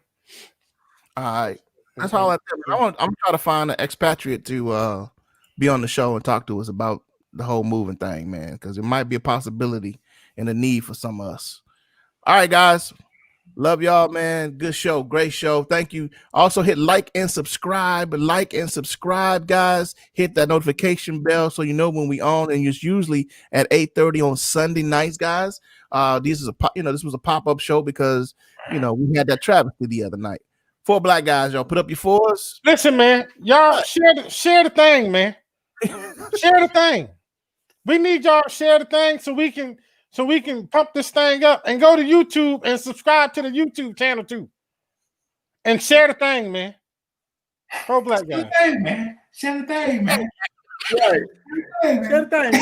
All right. That's all at them. I'm trying to find an expatriate to be on the show and talk to us about the whole moving thing, man, because it might be a possibility and a need for some of us. All right, guys. Love y'all, man. Good show. Great show. Thank you. Also hit like and subscribe. Guys. Hit that notification bell so you know when we on, and it's usually at 8:30 on Sunday nights, guys. This was a pop-up show because we had that travesty the other night. Four Black Guys, y'all put up your fours.
Listen, man, y'all share the thing, man. Share the thing. We need y'all to share the thing so we can pump this thing up, and go to YouTube and subscribe to the YouTube channel too. And share the thing, man. Four Black Guys.
Share the thing, man.
Right. Share the thing.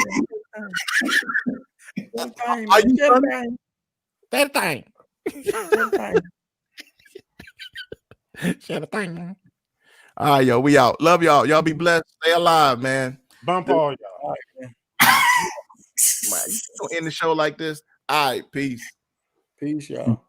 Share the thing, man. All right, yo, we out. Love y'all. Y'all be blessed. Stay alive, man.
Bump all y'all.
All right, man. Man, you don't end the show like this. All right, peace.
Peace, y'all.